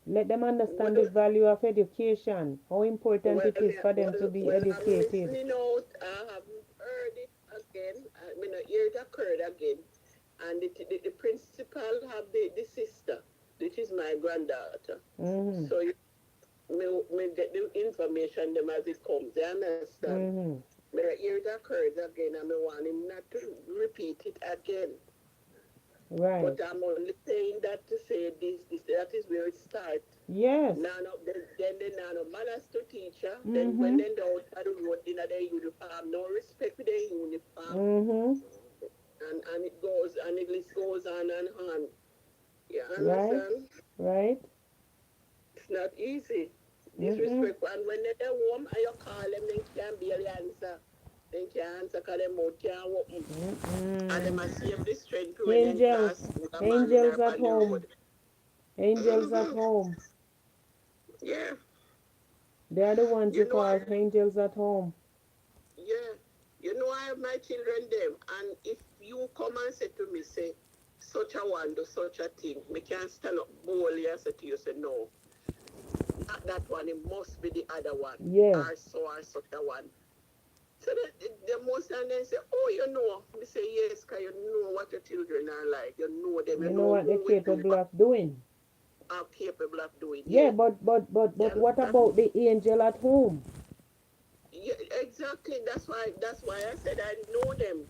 S1: Let them understand the
S2: Well,
S1: value of education, how important
S2: well,
S1: it is for them to be
S2: I'm
S1: educated.
S2: listening out. I haven't heard it again. I mean, I hear it occurred again. And the principal have the sister, which is my granddaughter.
S1: Mhm.
S2: So me get the information them as it comes. You understand?
S1: Mhm.
S2: Me hear it occurs again, and me want him not to repeat it again.
S1: Right.
S2: But I'm only saying that to say this that is where it starts.
S1: Yes.
S2: Now, no, then they now no manners to teacher. Then when
S1: Mhm.
S2: they don't have the road in their uniform, no respect for their uniform,
S1: Mhm.
S2: and it goes and the list goes on and on. You
S1: Right.
S2: understand?
S1: Right.
S2: It's not easy.
S1: Mhm.
S2: Disrespectful. And when they're home and you call them, they can't barely answer. They can't answer because their mouth can't open. And they
S1: Mm-mm.
S2: must save the strength when in
S1: Angels.
S2: class with a man in
S1: Angels
S2: or
S1: at
S2: on the
S1: home.
S2: road.
S1: Angels at
S2: Mm-hmm.
S1: home.
S2: Yeah.
S1: They're the ones you
S2: You know,
S1: call angels at home.
S2: yeah. You know, I have my children them. And if you come and say to me, say, such a one do such a thing, me can stand up boldly and say to you, say, no, not that one, it must be the other one.
S1: Yeah.
S2: Or such a one. So the most and then say, oh, you know. We say, yes, because you know what your children are like. You know them. You
S1: You know
S2: know
S1: what they're
S2: who we do
S1: capable of doing.
S2: are capable of doing.
S1: Yeah,
S2: Yeah.
S1: but
S2: You
S1: what
S2: understand?
S1: about the angel at home?
S2: Yeah, exactly. That's why I said I know them.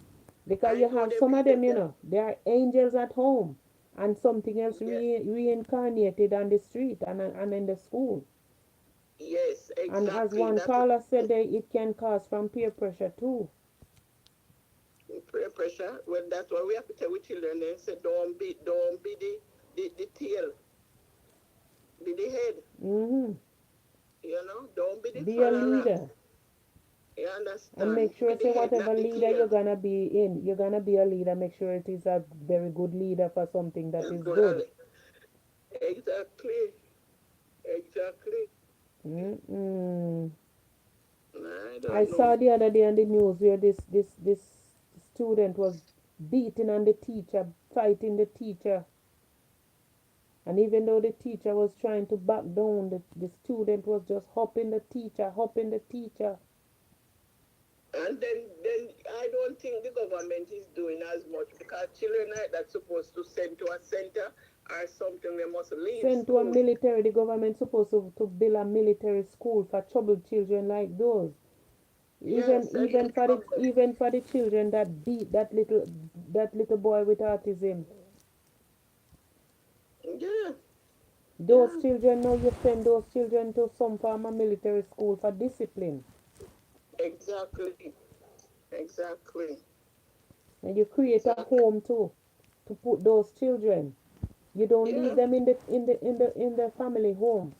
S1: Because
S2: I
S1: you
S2: know
S1: have
S2: them
S1: some of them, you
S2: behavior.
S1: know, they are angels at home and something else
S2: Yeah.
S1: reincarnated on the street and in the school.
S2: Yes,
S1: And as
S2: exactly.
S1: one
S2: That is
S1: caller said, it can cause from peer pressure too.
S2: peer pressure. Well, that's why we have to tell with children. They say, don't be the tail, be the head.
S1: Mm-hmm.
S2: Don't be the
S1: Be a
S2: follower.
S1: leader.
S2: You
S1: And
S2: understand?
S1: make
S2: Be
S1: sure,
S2: the
S1: say,
S2: head,
S1: whatever
S2: not the
S1: leader you're
S2: tail.
S1: gonna be in, you're gonna be a leader. Make sure it is a very good leader for something that
S2: It's
S1: is
S2: good.
S1: good.
S2: Exactly. Exactly.
S1: Mm-mm.
S2: I
S1: I
S2: don't
S1: saw
S2: know.
S1: the other day on the news where this student was beating on the teacher, fighting the teacher. And even though the teacher was trying to back down, the student was just hopping the teacher, hopping the teacher.
S2: And then I don't think the government is doing as much because children like that supposed to send to a center or something. They must leave
S1: Sent to a
S2: school.
S1: military, the government supposed to build a military school for troubled children like those. Even
S2: Yes, and
S1: even for the even for the children that beat that little boy with autism.
S2: yeah,
S1: Those
S2: yeah,
S1: children, now you send those children to some form of military school for discipline.
S2: exactly, exactly,
S1: And you create a
S2: exactly.
S1: home too to put those children. You don't leave
S2: Yeah,
S1: them in the family home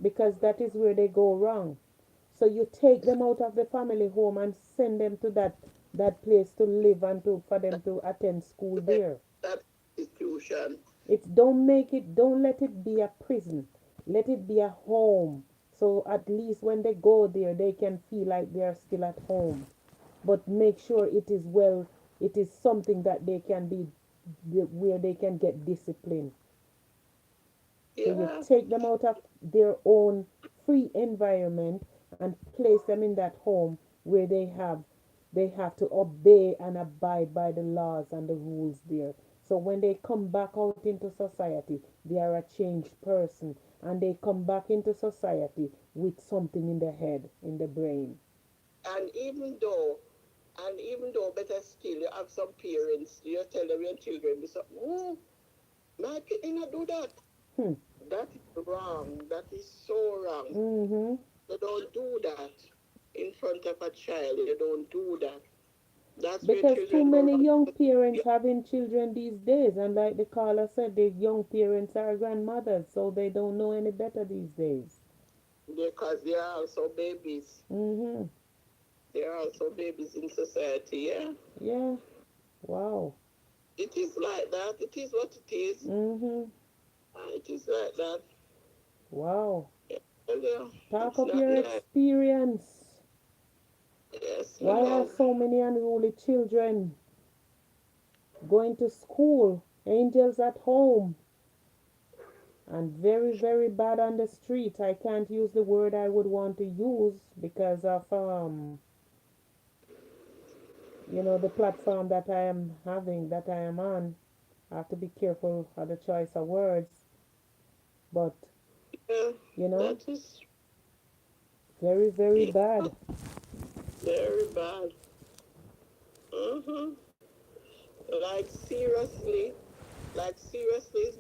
S1: because that is where they go wrong. So you take them out of the family home and send them to that place to live and for them to attend school
S2: that,
S1: there.
S2: that institution.
S1: It's don't let it be a prison. Let it be a home. So at least when they go there they can feel like they are still at home. But make sure it is something that they can be where they can get discipline. So you
S2: Yeah,
S1: take them out of their own free environment and place them in that home where they have to obey and abide by the laws and the rules there. So when they come back out into society, they are a changed person and they come back into society with something in the head, in the brain.
S2: and even though, better still, you have some parents, you tell them your children, they say, oh, my kid not do that.
S1: Hmm.
S2: That is wrong. That is so wrong.
S1: Mm-hmm.
S2: You don't do that in front of a child. You don't do that. That's where
S1: Because too
S2: children go
S1: many
S2: wrong.
S1: young
S2: Yeah,
S1: parents having children these days, and like the caller said, the young parents are grandmothers, so they don't know any better these days.
S2: because they are also babies.
S1: Mm-hmm.
S2: They are also babies in society. Yeah,
S1: Yeah. Wow.
S2: it is like that. It is what it is.
S1: Mm-hmm.
S2: It is like that.
S1: Wow.
S2: And,
S1: Talk
S2: it's
S1: of
S2: not
S1: your
S2: nice.
S1: experience.
S2: Yes, my
S1: Why are
S2: love.
S1: so many unruly children going to school? Angels at home. And very, very bad on the street. I can't use the word I would want to use because of the platform that I am having, that I am on. I have to be careful of the choice of words, but
S2: Yeah,
S1: you know,
S2: that is,
S1: very, very
S2: yeah,
S1: bad.
S2: very bad. Mm-hmm. Like seriously,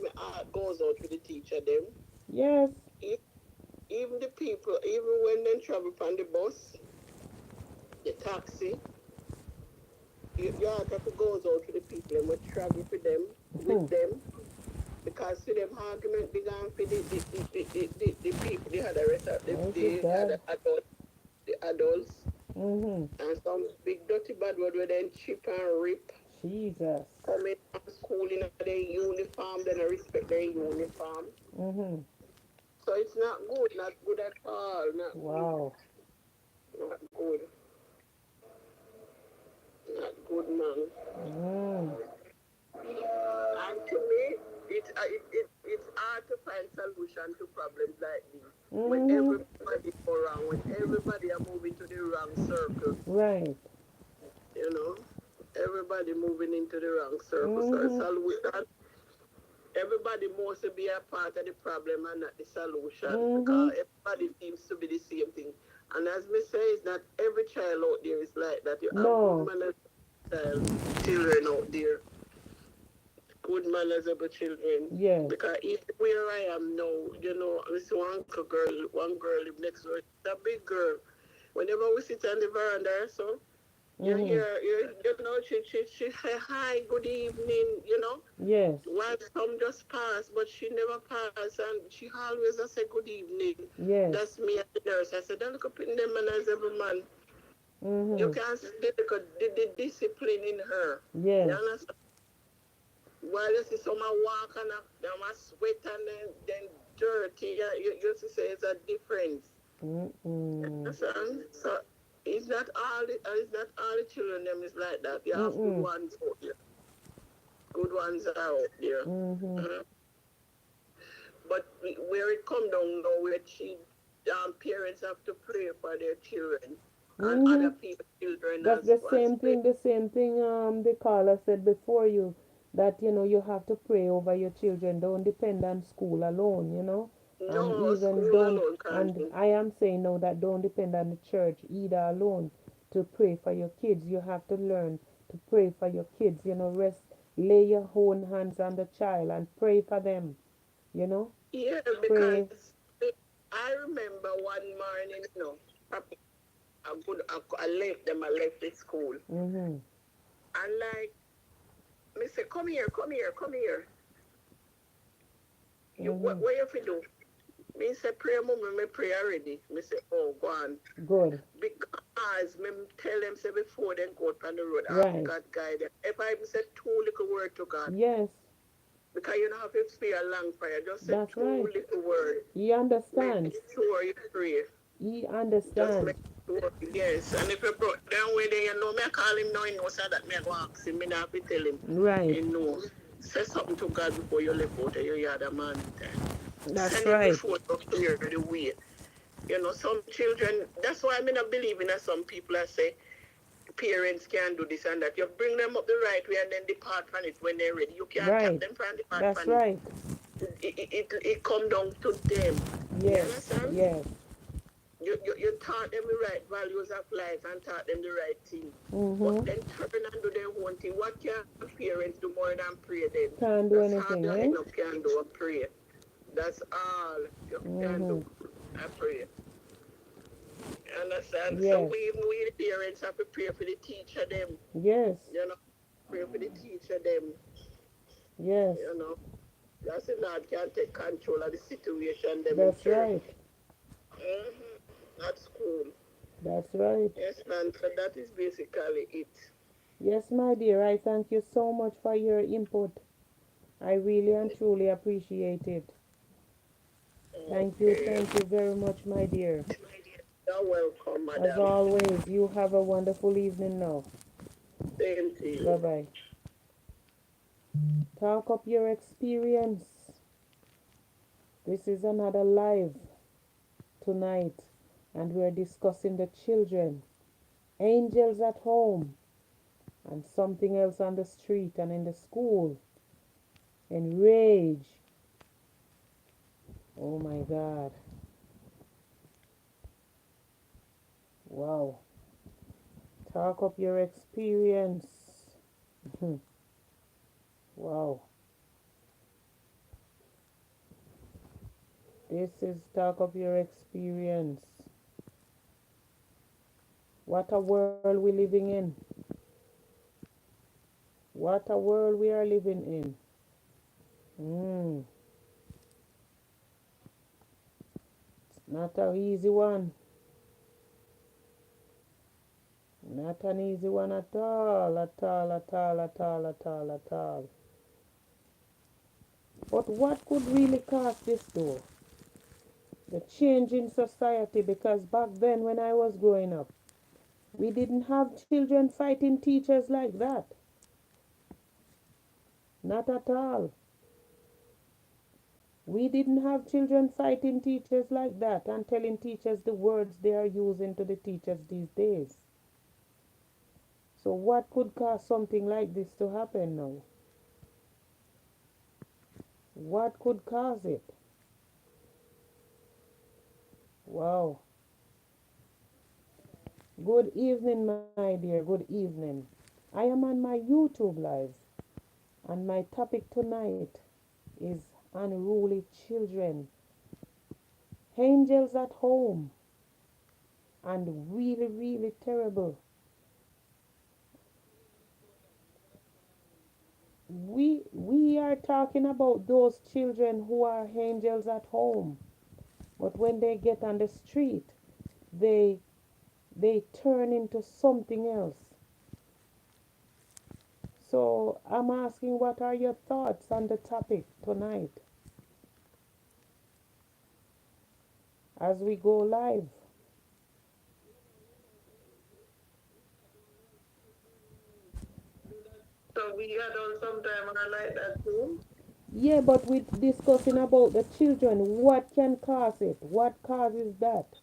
S2: my heart goes out with the teacher them.
S1: Yes.
S2: E- Even the people, even when they travel on the bus, the taxi, your heart have to goes out to the people and we travel for them, with
S1: Hmm.
S2: them, because to them argument began for the people, the other rest of
S1: Mighty
S2: the
S1: God.
S2: other adults,
S1: Mm-hmm.
S2: and some big dirty bad word where then chip and rip
S1: Jesus.
S2: coming from school in their uniform, then I respect their uniform.
S1: Mm-hmm.
S2: So it's not good at all, not good,
S1: Wow.
S2: not good, not good, man.
S1: Mm.
S2: And to me, it's hard to find solution to problems like this when
S1: Mm-hmm.
S2: everybody go wrong, when everybody are moving to the wrong circle,
S1: Right.
S2: you know. Everybody moving into the wrong circle. So a
S1: Mm-hmm.
S2: solution, everybody must be a part of the problem and not the solution
S1: Mm-hmm.
S2: because everybody seems to be the same thing. And as me say, it's not every child out there is like that. You have good
S1: No.
S2: manners child, children out there, good manners about children.
S1: Yes.
S2: Because even where I am now, I see one girl live next door. She's a big girl. Whenever we sit on the veranda, so you
S1: Mm-hmm.
S2: hear, she say hi, good evening,
S1: Yes.
S2: While some just pass, but she never pass, and she always say good evening.
S1: Yes.
S2: That's me as the nurse. I said, don't look up in them man as every man. You
S1: Mm-hmm.
S2: can see the discipline in her. You
S1: Yes.
S2: understand? While you see someone walk and them a sweat and then dirty, you see say it's a difference.
S1: Mm-mm.
S2: Understand? So it's not all the children them is like that. You have good
S1: Mm-mm.
S2: ones out there. Good ones are out there.
S1: Mm-hmm.
S2: Uh, but where it come down now, where parents have to pray for their children and
S1: Mm-hmm.
S2: other people's children
S1: That's the
S2: as
S1: same
S2: well.
S1: thing, the caller said before you, that you have to pray over your children. Don't depend on school alone, and
S2: No,
S1: even
S2: school
S1: don't,
S2: alone can't
S1: and
S2: do.
S1: I am saying now that don't depend on the church either alone to pray for your kids. You have to learn to pray for your kids, rest, lay your own hands on the child and pray for them, you know,
S2: Yeah,
S1: pray.
S2: because I remember one morning, I left the school.
S1: Mhm.
S2: And like, me say, come here, come here, come here.
S1: Mhm.
S2: What you fi do? Me say, pray, mama, me pray already. Me say, oh, go on.
S1: Good.
S2: Because me tell them, say, before they go up on the road, ask
S1: Right.
S2: God guide them. If I say two little word to God,
S1: Yes,
S2: because you don't have to speak a long prayer, just say
S1: that's
S2: two
S1: right.
S2: little words.
S1: He
S2: Make
S1: understands.
S2: sure you pray.
S1: He
S2: Just make
S1: understands.
S2: sure, yes. And if you broke down with it, me I call him now, he knows that me I go ask him, me not have to tell him.
S1: Right.
S2: He knows. Say something to God before you leave out of your yard a man time.
S1: That's
S2: Send him
S1: right.
S2: before you clear the way. Some children, that's why I mean I believe in some people I say parents can do this and that. You bring them up the right way and then depart from it when they're ready. You can't tap
S1: Right.
S2: them from depart
S1: That's
S2: from it.
S1: right.
S2: It come down to them. You
S1: Yes.
S2: understand?
S1: Yes.
S2: You taught them the right values of life and taught them the right thing. But
S1: Mhm.
S2: then turn and do their own thing. What can parents do more than pray then?
S1: Can't do
S2: That's all
S1: anything,
S2: you
S1: eh?
S2: end up can do and pray. That's all you can do.
S1: Mhm.
S2: I pray. You understand? So
S1: Yes.
S2: we the parents have to pray for the teacher them.
S1: Yes.
S2: You know, pray for the teacher them.
S1: Yes.
S2: You know. That's the Lord can take control of the situation them in
S1: That's
S2: church.
S1: right.
S2: At school.
S1: That's right.
S2: Yes, man. So that is basically it.
S1: Yes, my dear. I thank you so much for your input. I really and truly appreciate it.
S2: Okay.
S1: Thank you very much, my dear.
S2: You're welcome,
S1: As
S2: madam.
S1: always, you have a wonderful evening now.
S2: Same to
S1: Bye
S2: you.
S1: bye. Talk up your experience. This is another live tonight, and we are discussing the children, angels at home, and something else on the street and in the school. Enrage. Oh my God. Wow. Talk up your experience. Wow. This is talk up your experience. What a world we're living in. What a world we are living in. Mm, not an easy one. Not an easy one at all, at all, at all, at all, at all, at all. But what could really cause this though? The change in society, because back then when I was growing up, we didn't have children fighting teachers like that. Not at all. We didn't have children fighting teachers like that and telling teachers the words they are using to the teachers these days. So what could cause something like this to happen now? What could cause it? Wow. Good evening, my dear. Good evening. I am on my YouTube live, and my topic tonight is unruly children, angels at home, and really, really terrible. We are talking about those children who are angels at home, but when they get on the street, they they turn into something else. So I'm asking, what are your thoughts on the topic tonight as we go live?
S2: So we got on sometime and I like that too.
S1: Yeah, but we're discussing about the children. What can cause it? What causes that?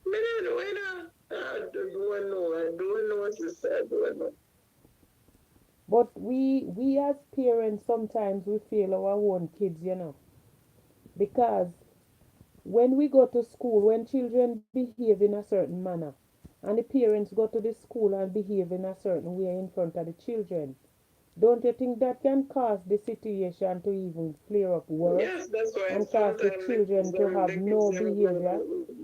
S2: Me don't know, you know. I don't know. I don't know what to say. I don't know.
S1: But we as parents sometimes we feel our own kids, because when we go to school, when children behave in a certain manner, and the parents go to the school and behave in a certain way in front of the children, don't you think that can cause the situation to even flare up worse
S2: Yes, that's why
S1: and cause the
S2: sometimes
S1: children to have
S2: the kids
S1: no
S2: them
S1: behavior?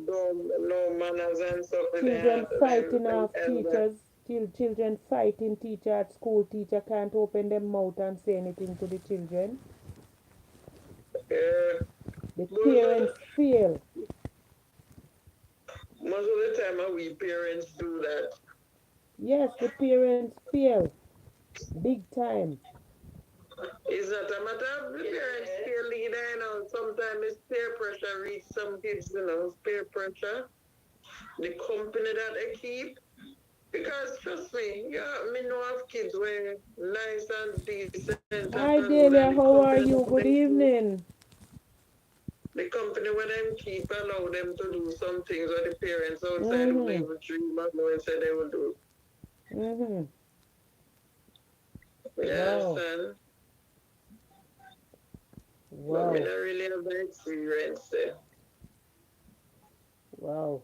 S2: don't know manners and stuff that they
S1: Children
S2: have
S1: fighting
S2: them
S1: off teachers, children fighting teacher at school, teacher can't open their mouth and say anything to the children.
S2: uh,
S1: The
S2: most
S1: parents fail.
S2: most of the time we parents do that.
S1: Yes, the parents fail big time.
S2: It's not a matter of the parents feel either, you know. Sometimes it's peer pressure reach some kids, you know, peer pressure. The company that they keep. Because trust me, yeah, me know of kids where nice and decent and
S1: Hi
S2: good and the
S1: Delia, how
S2: company
S1: are
S2: that
S1: you?
S2: they
S1: Good
S2: keep,
S1: evening.
S2: the company where them keep allow them to do some things where the parents outside would
S1: Mm-hmm.
S2: even dream of and say they will do.
S1: Mm-hmm.
S2: You
S1: Wow.
S2: understand? But me
S1: Wow.
S2: not really have the experience there.
S1: Wow.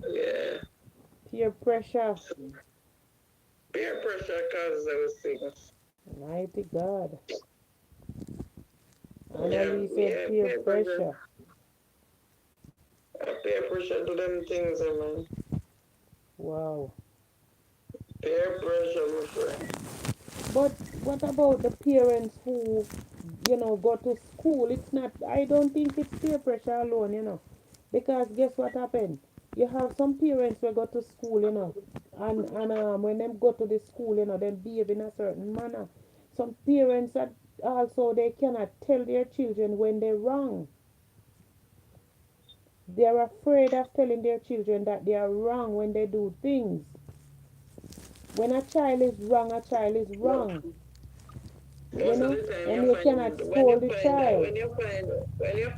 S2: Yeah.
S1: Peer pressure.
S2: So peer pressure causes those things.
S1: Mighty God.
S2: Yeah,
S1: Annalie said
S2: yeah,
S1: peer pressure.
S2: peer pressure to them things, man.
S1: Wow.
S2: Peer pressure, my friend.
S1: But what about the parents who, go to school? It's not, I don't think it's peer pressure alone. Because guess what happened? You have some parents will go to school, and when them go to the school, them behave in a certain manner. Some parents that also they cannot tell their children when they're wrong. They're afraid of telling their children that they are wrong when they do things. When a child is wrong, a child is wrong, you
S2: Most of
S1: know,
S2: the time
S1: and
S2: you
S1: you
S2: find
S1: cannot scold the child.
S2: when you find that you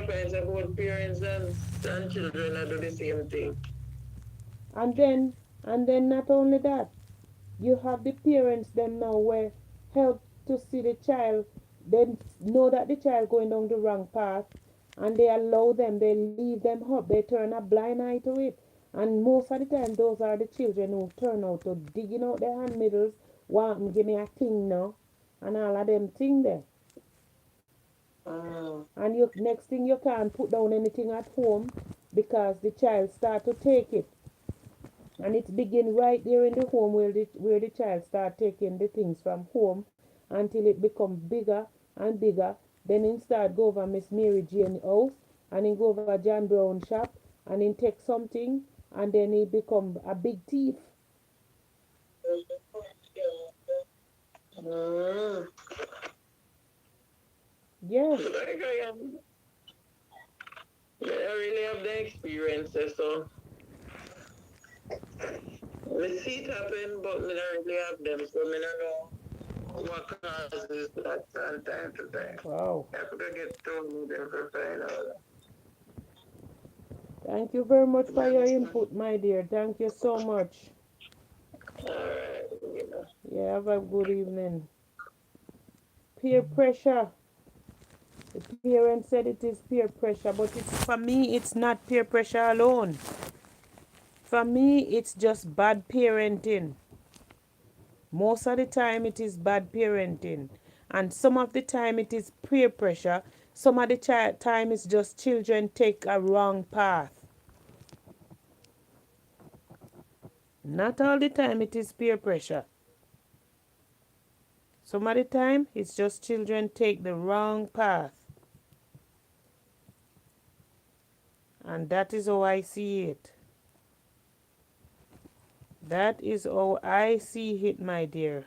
S2: find that both parents and children are do the same thing.
S1: And then not only that, you have the parents them now where help to see the child, then know that the child going down the wrong path, and they allow them, they leave them up, they turn a blind eye to it. And most of the time those are the children who turn out to digging out their hand middles, want me give me a thing now, and all of them thing there.
S2: Mm.
S1: And you next thing you can't put down anything at home because the child start to take it. And it's begin right there in the home where the child start taking the things from home until it become bigger and bigger. Then he start go over Miss Mary Jane house, and he go over John Brown shop, and he take something, and then he become a big thief.
S2: Mm.
S1: Yes.
S2: Like I really have the experiences, so me see it happen, but me don't really have them, so me don't know what causes that from time to time.
S1: Wow.
S2: I could get told them for find out.
S1: Thank you very much
S2: You
S1: for your
S2: understand?
S1: input, my dear. Thank you so much.
S2: Alright, you know.
S1: Yeah, have a good evening. Peer pressure. The parents said it is peer pressure, but it's for me it's not peer pressure alone. For me, it's just bad parenting. Most of the time, it is bad parenting. And some of the time, it is peer pressure. Some of the time, it's just children take a wrong path. Not all the time, it is peer pressure. Some of the time, it's just children take the wrong path. And that is how I see it. That is how I see it, my dear.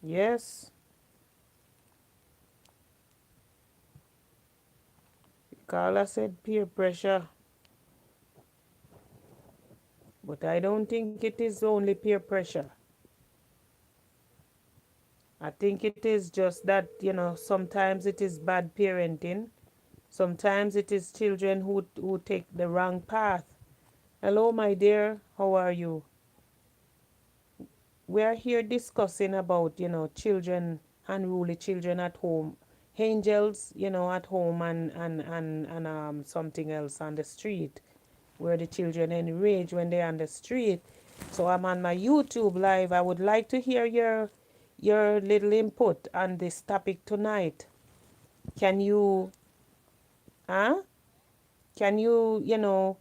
S1: Yes, Carla said peer pressure. But I don't think it is only peer pressure. I think it is just that, sometimes it is bad parenting. Sometimes it is children who take the wrong path. Hello, my dear. How are you? We are here discussing about, children, unruly children at home. Angels, at home and something else on the street where the children enrage when they're on the street. So I'm on my YouTube live. I would like to hear your little input on this topic tonight. Can you huh? Can you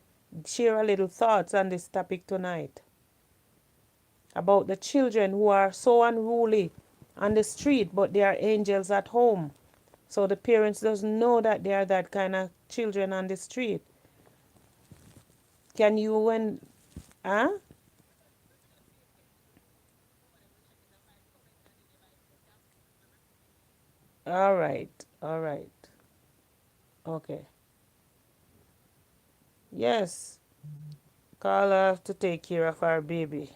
S1: share a little thoughts on this topic tonight? About the children who are so unruly on the street, but they are angels at home. So the parents doesn't know that they are that kind of children on the street. Can you and huh? All right. All right. Okay. Yes. Carla have to take care of our baby.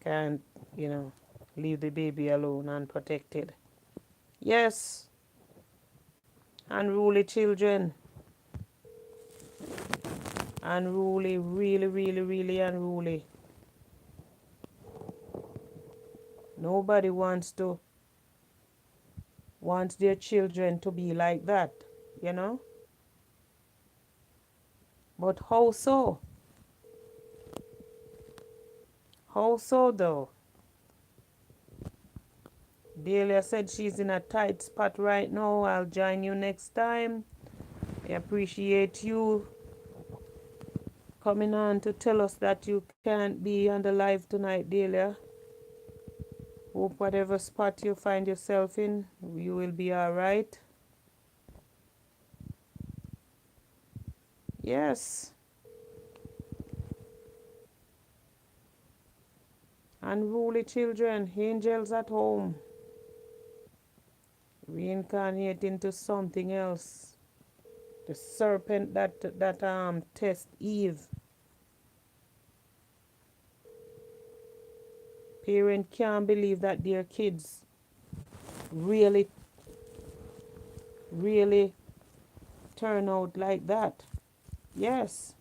S1: Can't, you know, leave the baby alone unprotected. Yes. Unruly children. Unruly, really, really, really unruly. Nobody wants their children to be like that, you know? But how so? How so though? Delia said she's in a tight spot right now. I'll join you next time. I appreciate you coming on to tell us that you can't be on the live tonight, Delia. Hope whatever spot you find yourself in, you will be alright. Yes. Unruly children, angels at home, reincarnate into something else. The serpent that test Eve. Parent can't believe that their kids really, really turn out like that. Yes.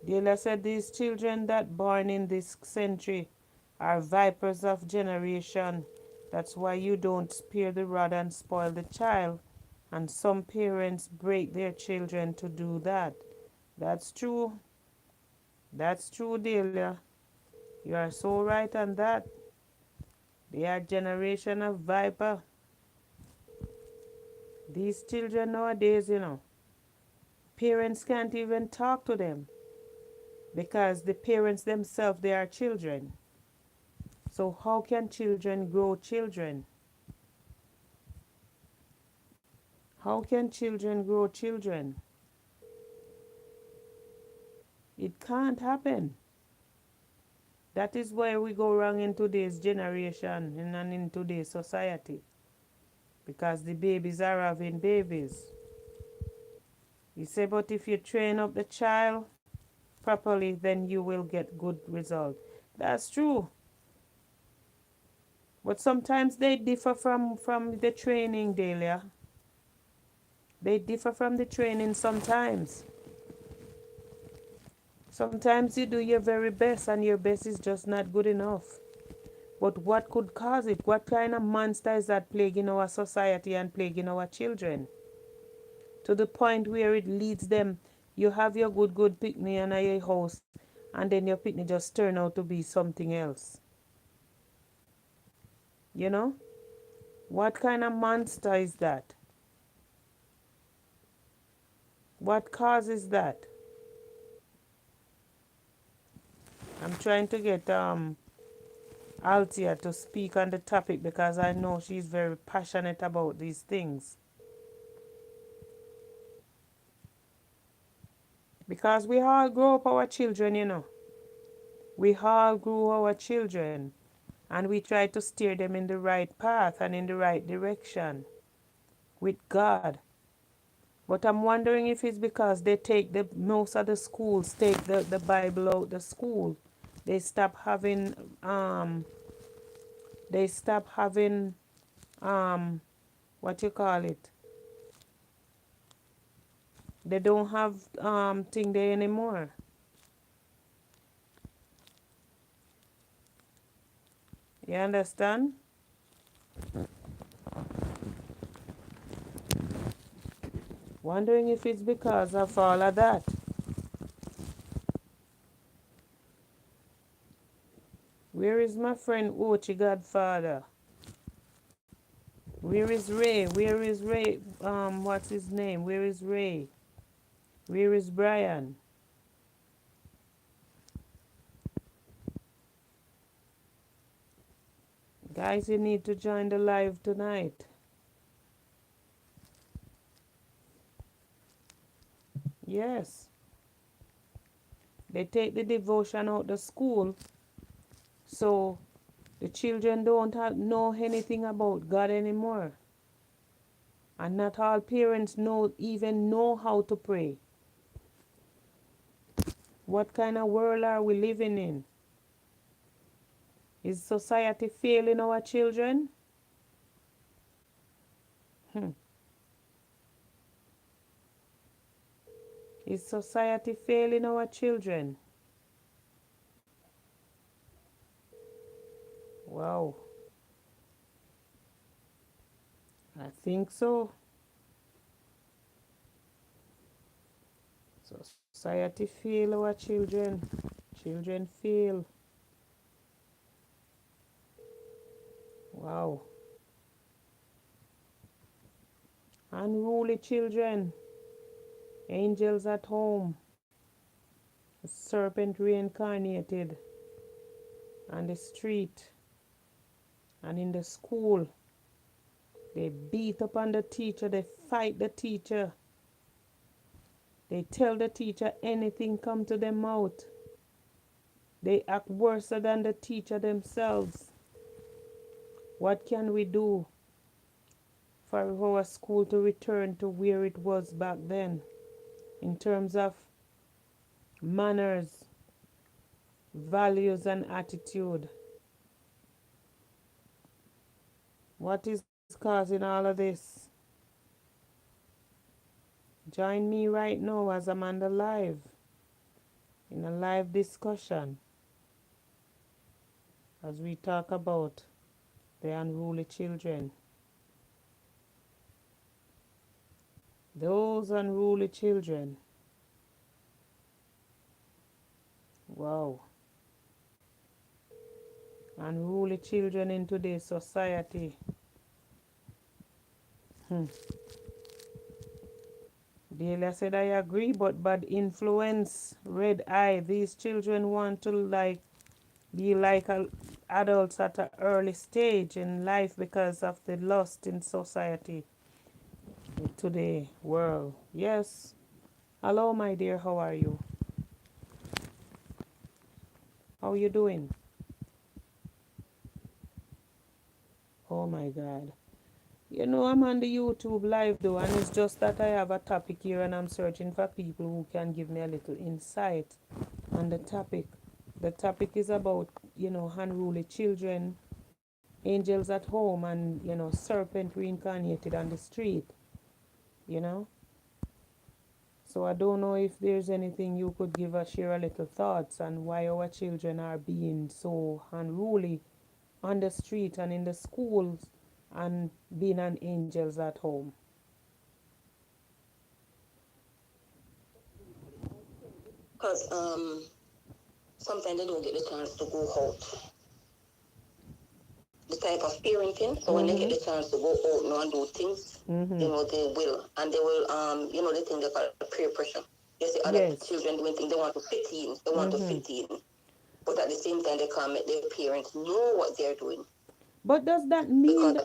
S1: Dela said these children that born in this century are vipers of generation. That's why you don't spare the rod and spoil the child. And some parents break their children to do that. That's true. That's true, Delia. You are so right on that. They are generation of viper. These children nowadays, parents can't even talk to them because the parents themselves, they are children. So how can children grow children? How can children grow children? It can't happen. That is why we go wrong in today's generation and in today's society. Because the babies are having babies. You say, but if you train up the child properly, then you will get good result. That's true. But sometimes they differ from the training, Delia. They differ from the training sometimes. Sometimes you do your very best and your best is just not good enough. But what could cause it? What kind of monster is that plaguing our society and plaguing our children? to the point where it leads them. You have your good picnic and your house, and then your picnic just turn out to be something else. You know? What kind of monster is that? What causes that? I'm trying to get Altia to speak on the topic because I know she's very passionate about these things. Because we all grow up our children, you know. We all grew our children and we try to steer them in the right path and in the right direction with God. But I'm wondering if it's because they take most of the schools take the Bible out the school. They stop having um they stop having what you call it? They don't have thing there anymore. You understand? Wondering if it's because of all of that. Where is my friend Ochi Godfather? Where is Ray? Where is Ray? What's his name? Where is Ray? Where is Brian? Guys, you need to join the live tonight. Yes. They take the devotion out the school, so the children don't know anything about God anymore. And not all parents even know how to pray. What kind of world are we living in? Is society failing our children? Hmm. Is society failing our children? Wow. I think so. Society fail our children. Children fail. Wow. Unruly children. Angels at home. A serpent reincarnated. On the street. And in the school. They beat up on the teacher. They fight the teacher. They tell the teacher anything come to them mouth. They act worse than the teacher themselves. What can we do for our school to return to where it was back then in terms of manners, values, and attitude? What is causing all of this? Join me right now as I'm on the live, in a live discussion, as we talk about the unruly children. Those unruly children. Wow. Unruly children in today's society. Delia said, I agree, but bad influence, red eye. These children want to be like adults at an early stage in life because of the lust in society in today world. Yes. Hello, my dear. How are you? How you doing? Oh my God. You know, I'm on the YouTube live though, and it's just that I have a topic here and I'm searching for people who can give me a little insight on the topic. The topic is about, unruly children, angels at home, and, serpent reincarnated on the street, you know. So I don't know if there's anything you could give us, share a little thoughts on why our children are being so unruly on the street and in the schools and being an angels at home.
S2: because sometimes they don't get the chance to go out. The type of parenting. So when they get
S1: Mm-hmm.
S2: the chance to go out now and do things,
S1: Mm-hmm.
S2: they will, and they will they think they got peer pressure. You see other
S1: Yes.
S2: children doing things, they want to fit in. They want to
S1: Mm-hmm.
S2: fit in, but at the same time they can't make their parents know what they're doing
S1: But
S2: because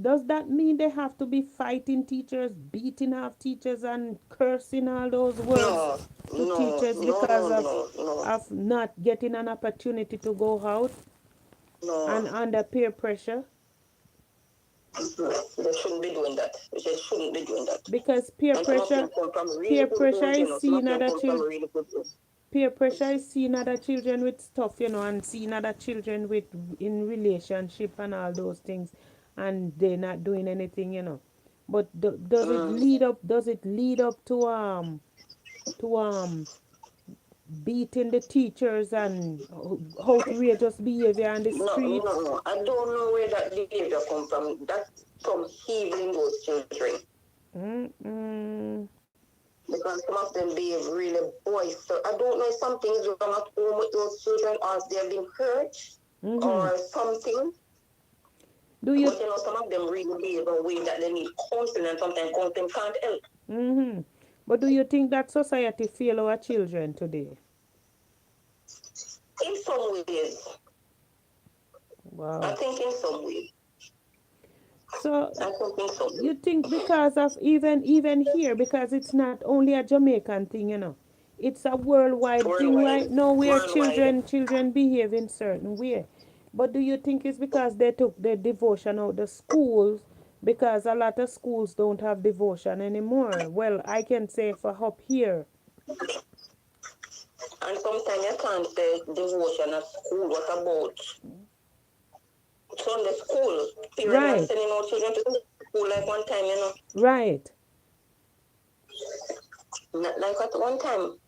S1: does that mean they have to be fighting teachers, beating off teachers, and cursing all those words
S2: no,
S1: to
S2: no,
S1: teachers
S2: no,
S1: because
S2: no, no, no,
S1: of not getting an opportunity to go out
S2: no.
S1: and under peer pressure?
S2: They shouldn't be doing that. They shouldn't be doing that.
S1: Because
S2: And some of them come from really
S1: peer
S2: good
S1: pressure
S2: homes,
S1: is
S2: Some of
S1: seeing
S2: them
S1: other
S2: come from
S1: children.
S2: really good homes.
S1: Peer pressure is seeing other children with stuff, and seeing other children with in relationship and all those things, and they're not doing anything. But does it
S2: Mm.
S1: lead up? Does it lead up to beating the teachers and outrageous behavior on the
S2: No, no,
S1: streets?
S2: no. I don't know where that behavior come from. That's from healing those children.
S1: Mm-mm.
S2: Because some of them behave really boisterous. I don't know if something is wrong at home with those children or if they've been hurt
S1: Mm-hmm.
S2: or something.
S1: Do you?
S2: But some of them really behave in a way that they need counseling and sometimes counseling can't help.
S1: Mm-hmm. But do you think that society fail our children today?
S2: In some ways, I
S1: Wow.
S2: think in some ways.
S1: So
S2: I think in some
S1: you
S2: ways.
S1: think because of even here, because it's not only a Jamaican thing. It's a worldwide thing
S2: Worldwide.
S1: right now where
S2: Worldwide.
S1: children behave in certain way. But do you think it's because they took the devotion out the schools? Because a lot of schools don't have devotion anymore. Well, I can say for up here.
S2: And sometimes you can't say devotion at school. What about Sunday school? Parents not
S1: Right,
S2: sending out children to school like one time.
S1: right.
S2: Like at one time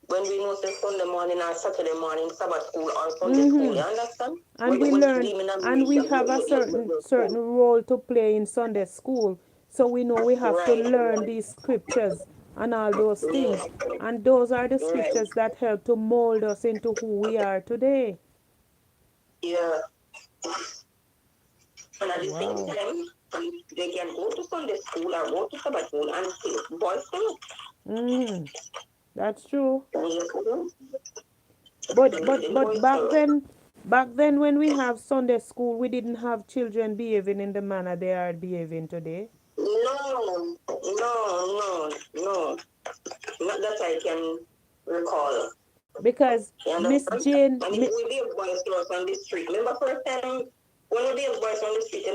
S2: when we know say Sunday morning or Saturday morning, Sabbath school or Sunday school,
S1: Mm-hmm.
S2: you understand?
S1: And
S2: When
S1: we
S2: when
S1: learn, and we
S2: denomination,
S1: have a certain role to play in Sunday school, so we know we have to
S2: right,
S1: learn these scriptures and all those
S2: yeah,
S1: things, and those are the
S2: right,
S1: scriptures that help to mold us into who we are today.
S2: yeah. And at the same
S1: Wow.
S2: time, they can go to Sunday school or go to Sabbath school and still boys still.
S1: Mm-hmm. That's true.
S2: The
S1: But
S2: boys still.
S1: back then when we have Sunday school, we didn't have children behaving in the manner they are behaving today.
S2: No, no, no, no. Not that I can recall.
S1: Because
S2: You
S1: Miss
S2: understand?
S1: Jane,
S2: And if we be boys to us on the street, remember first time when we be boys on the street,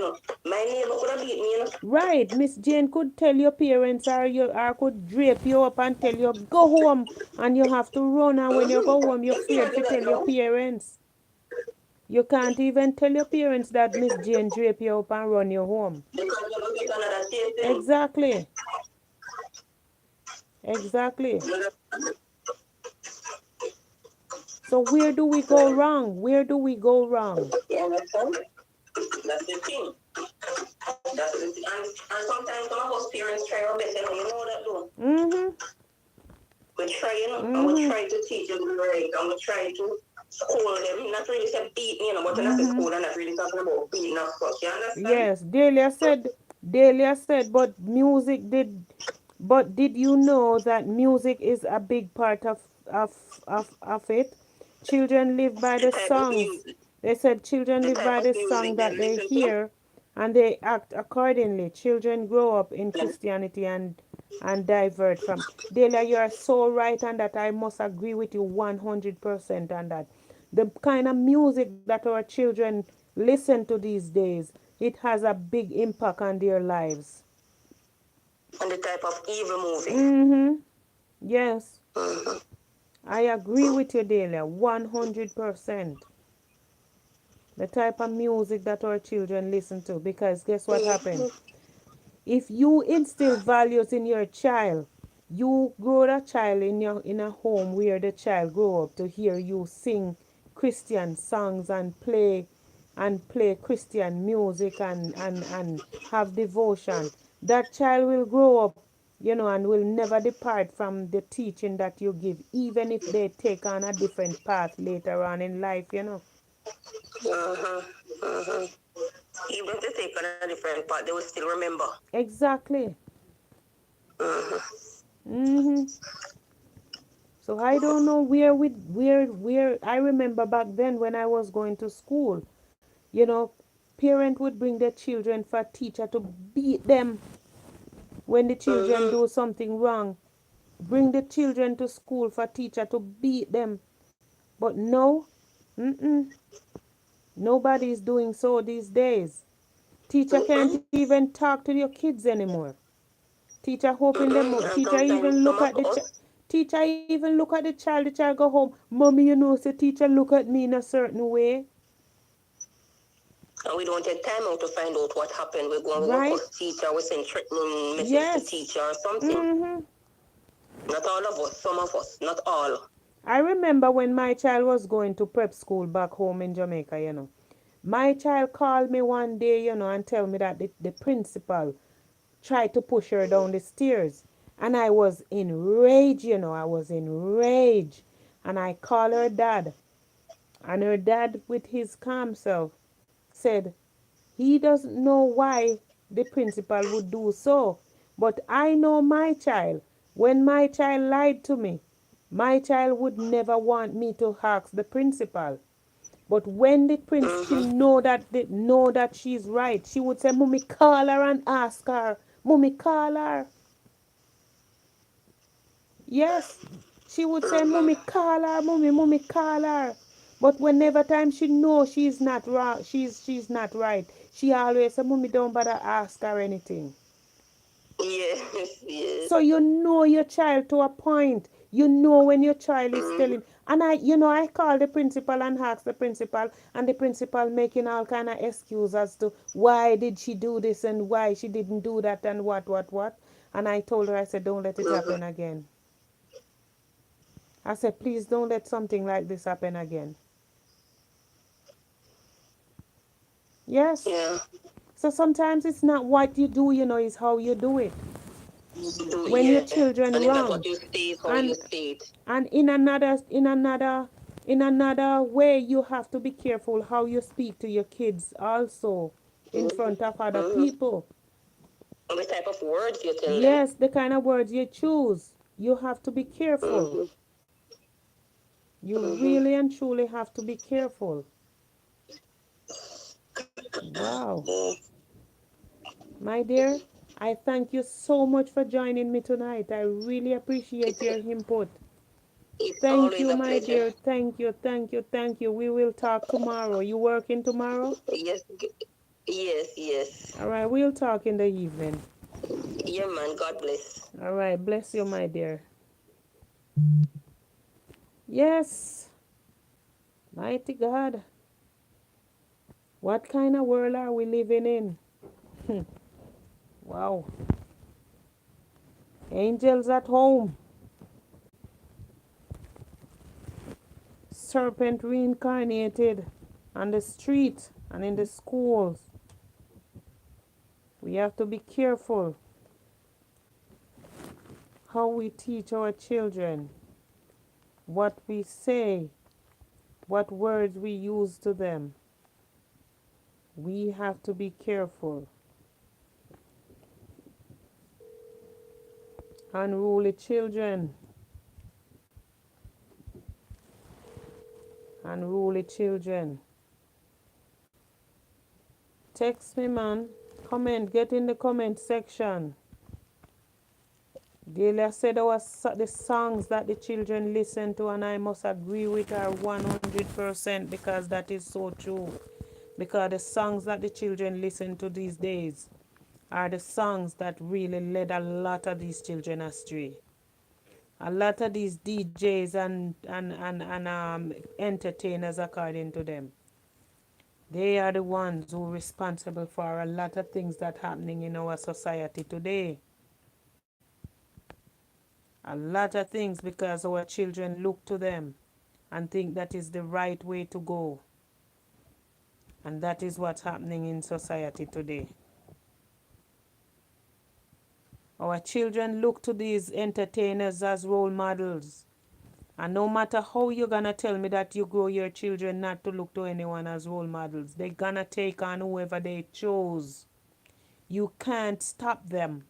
S2: my neighbor could have beat me.
S1: right, Miss Jane could tell your parents or could drape you up and tell you go home and you have to run, and when you
S2: Mm-hmm.
S1: go home you're
S2: You
S1: afraid
S2: can't do
S1: to
S2: that
S1: tell your
S2: now.
S1: parents. You can't even tell your parents that Miss Jane drape you up and run you home.
S2: Because you don't get another chasing.
S1: Exactly. Exactly. So where do we go wrong? Where do we go wrong?
S2: You understand? That's the thing. That's the thing. And sometimes some of us parents try our best, you know that though.
S1: Mm-hmm.
S2: We try, and we
S1: Mm-hmm.
S2: try to teach them right, and we try to scold them. Not really say beat, but when I say
S1: Mm-hmm.
S2: school, I'm not really talking about beating of course. You understand?
S1: Yes, Delia said, but did you know that music is a big part of it? Children live by
S2: The
S1: the
S2: type of
S1: songs.
S2: music,
S1: They said children
S2: the
S1: live
S2: type
S1: by
S2: of
S1: the song
S2: music they
S1: that they
S2: listen to.
S1: hear and they act accordingly. Children grow up in Christianity and divert from. Delia, you are so right on that. I must agree with you 100% on that. The kind of music that our children listen to these days, it has a big impact on their lives.
S2: And the type of evil movie.
S1: Mm-hmm. Yes,
S2: Mm-hmm.
S1: I agree with you, Delia, 100%. The type of music that our children listen to, because guess what happened? If you instill values in your child, you grow a child in a home where the child grow up to hear you sing Christian songs and play Christian music and have devotion. That child will grow up and will never depart from the teaching that you give, even if they take on a different path later on in life.
S2: Uh-huh. Uh-huh. Even if they take on a different part, they will still remember.
S1: Exactly.
S2: Uh-huh.
S1: Mm-hmm. So I don't know where I remember back then when I was going to school, you know, parent would bring their children for teacher to beat them when the children
S2: Uh-huh.
S1: do something wrong. Bring the children to school for teacher to beat them. But no, mm-mm, nobody is doing so these days. Teacher can't
S2: Uh-uh.
S1: even talk to your kids anymore. Teacher hoping them
S2: Uh-uh.
S1: up.
S2: And
S1: Teacher
S2: sometimes
S1: even
S2: some
S1: look
S2: of
S1: at the
S2: us,
S1: teacher even look at the child. The child go home. Mommy, say teacher look at me in a certain way.
S2: and we don't take time out to find out what happened. We're going, we're going to
S1: Right?
S2: cuss teacher, we send threatening message to
S1: Yes.
S2: teacher or something.
S1: Mm-hmm.
S2: Not all of us, some of us, not all.
S1: I remember when my child was going to prep school back home in Jamaica. My child called me one day, and tell me that the principal tried to push her down the stairs. And I was enraged. I was enraged. And I called her dad. And her dad, with his calm self, said he doesn't know why the principal would do so. But I know my child. When my child lied to me, my child would never want me to ask the principal. But when the prince she
S2: Mm-hmm.
S1: know that she's right, she would say, "Mommy, call her and ask her. Mommy, call her." Yes, she would say, "Mommy,
S2: Mm-hmm.
S1: call her. Mommy, call her." But whenever time she knows she's not wrong, she's not right, she always say, "Mommy, don't bother ask her anything."
S2: Yes, yes.
S1: So you know your child to a point. You know when your child is
S2: Mm-hmm.
S1: telling. And I call the principal and ask the principal, and the principal making all kind of excuse as to why did she do this and why she didn't do that and what. And I told her, I said, don't let it
S2: Mm-hmm.
S1: happen again. I said, please don't let something like this happen again. Yes.
S2: Yeah.
S1: So sometimes it's not what you do, it's how you do it.
S2: Do
S1: When your
S2: yeah.
S1: children
S2: And it's not
S1: wrong,
S2: what you say, it's how you
S1: and
S2: say it.
S1: and in another way, you have to be careful how you speak to your kids also in front of other
S2: Mm-hmm.
S1: people.
S2: And the type of words you tell them.
S1: Yes, the kind of words you choose, you have to be careful.
S2: Mm-hmm.
S1: You
S2: Mm-hmm.
S1: really and truly have to be careful. Wow.
S2: Yeah.
S1: My dear, I thank you so much for joining me tonight. I really appreciate your
S2: It's,
S1: input.
S2: it's
S1: Thank
S2: always
S1: you,
S2: a
S1: my
S2: pleasure.
S1: dear. Thank you. We will talk tomorrow. You working tomorrow?
S2: Yes, yes, yes.
S1: All right, we'll talk in the evening.
S2: Yeah, man. God bless.
S1: All right, bless you, my dear. Yes, mighty God. What kind of world are we living in? Wow. Angels at home, serpent reincarnated on the street and in the schools. We have to be careful how we teach our children, what we say, what words we use to them. We have to be careful. Unruly children, unruly children. Text me, man. Comment, get in the comment section. Delia said there was the songs that the children listen to, and I must agree with her 100% because that is so true. Because the songs that the children listen to these days are the songs that really led a lot of these children astray. A lot of these DJs and entertainers, according to them, they are the ones who are responsible for a lot of things that happening in our society today. A lot of things because our children look to them and think that is the right way to go. And that is what's happening in society today. Our children look to these entertainers as role models. And no matter how you're gonna tell me that you grow your children not to look to anyone as role models, they're gonna take on whoever they chose. You can't stop them.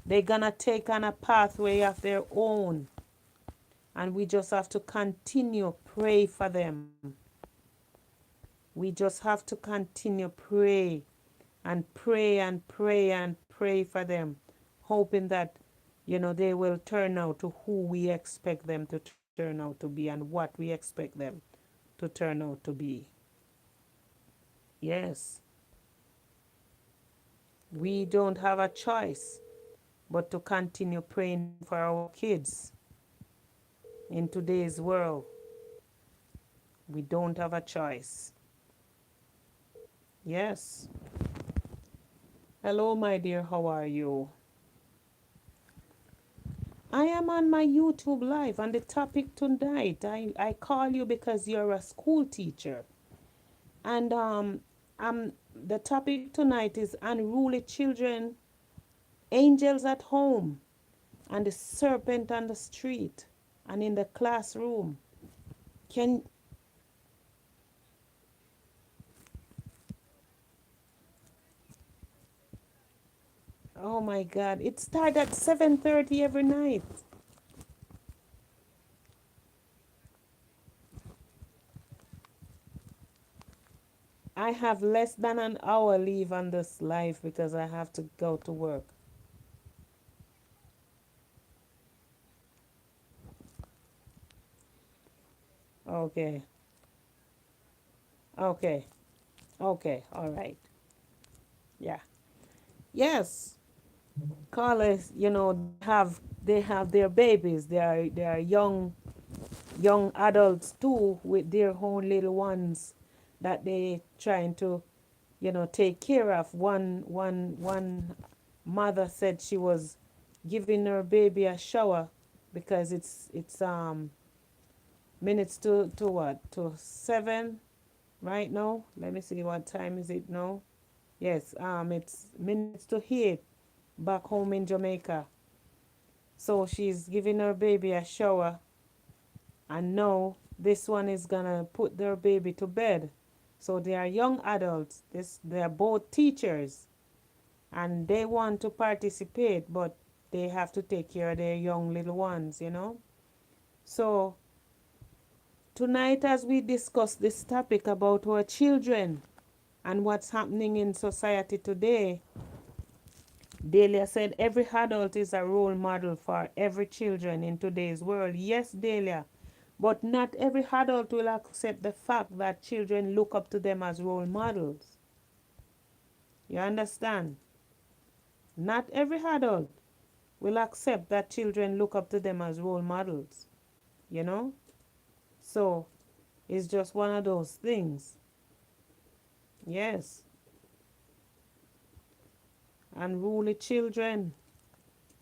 S1: They're gonna take on a pathway of their own. And we just have to continue pray for them. We just have to continue pray and pray and pray and pray for them, hoping that they will turn out to who we expect them to turn out to be and what we expect them to turn out to be. Yes, we don't have a choice but to continue praying for our kids in today's world. We don't have a choice. Yes. Hello, my dear, how are you? I am on my YouTube live, and the topic tonight, I call you because you're a school teacher. And the topic tonight is unruly children, angels at home, and the serpent on the street and in the classroom. Can Oh my God! It starts at 7:30 every night. I have less than an hour leave on this live because I have to go to work. Okay. Okay. Okay. All right. Yeah. Yes. Callers, they have their babies. They are young adults too with their own little ones that they trying to take care of. One mother said she was giving her baby a shower because it's minutes to what, to 7 right now. Let me see, what time is it now? Yes, it's minutes to 8 back home in Jamaica. So she's giving her baby a shower, and now this one is gonna put their baby to bed. So they are young adults. They are both teachers, and they want to participate, but they have to take care of their young little ones. So tonight, as we discuss this topic about our children and what's happening in society today, Delia said every adult is a role model for every children in today's world. Yes, Delia, but not every adult will accept the fact that children look up to them as role models. You understand? Not every adult will accept that children look up to them as role models. You know? So it's just one of those things. Yes. Unruly children,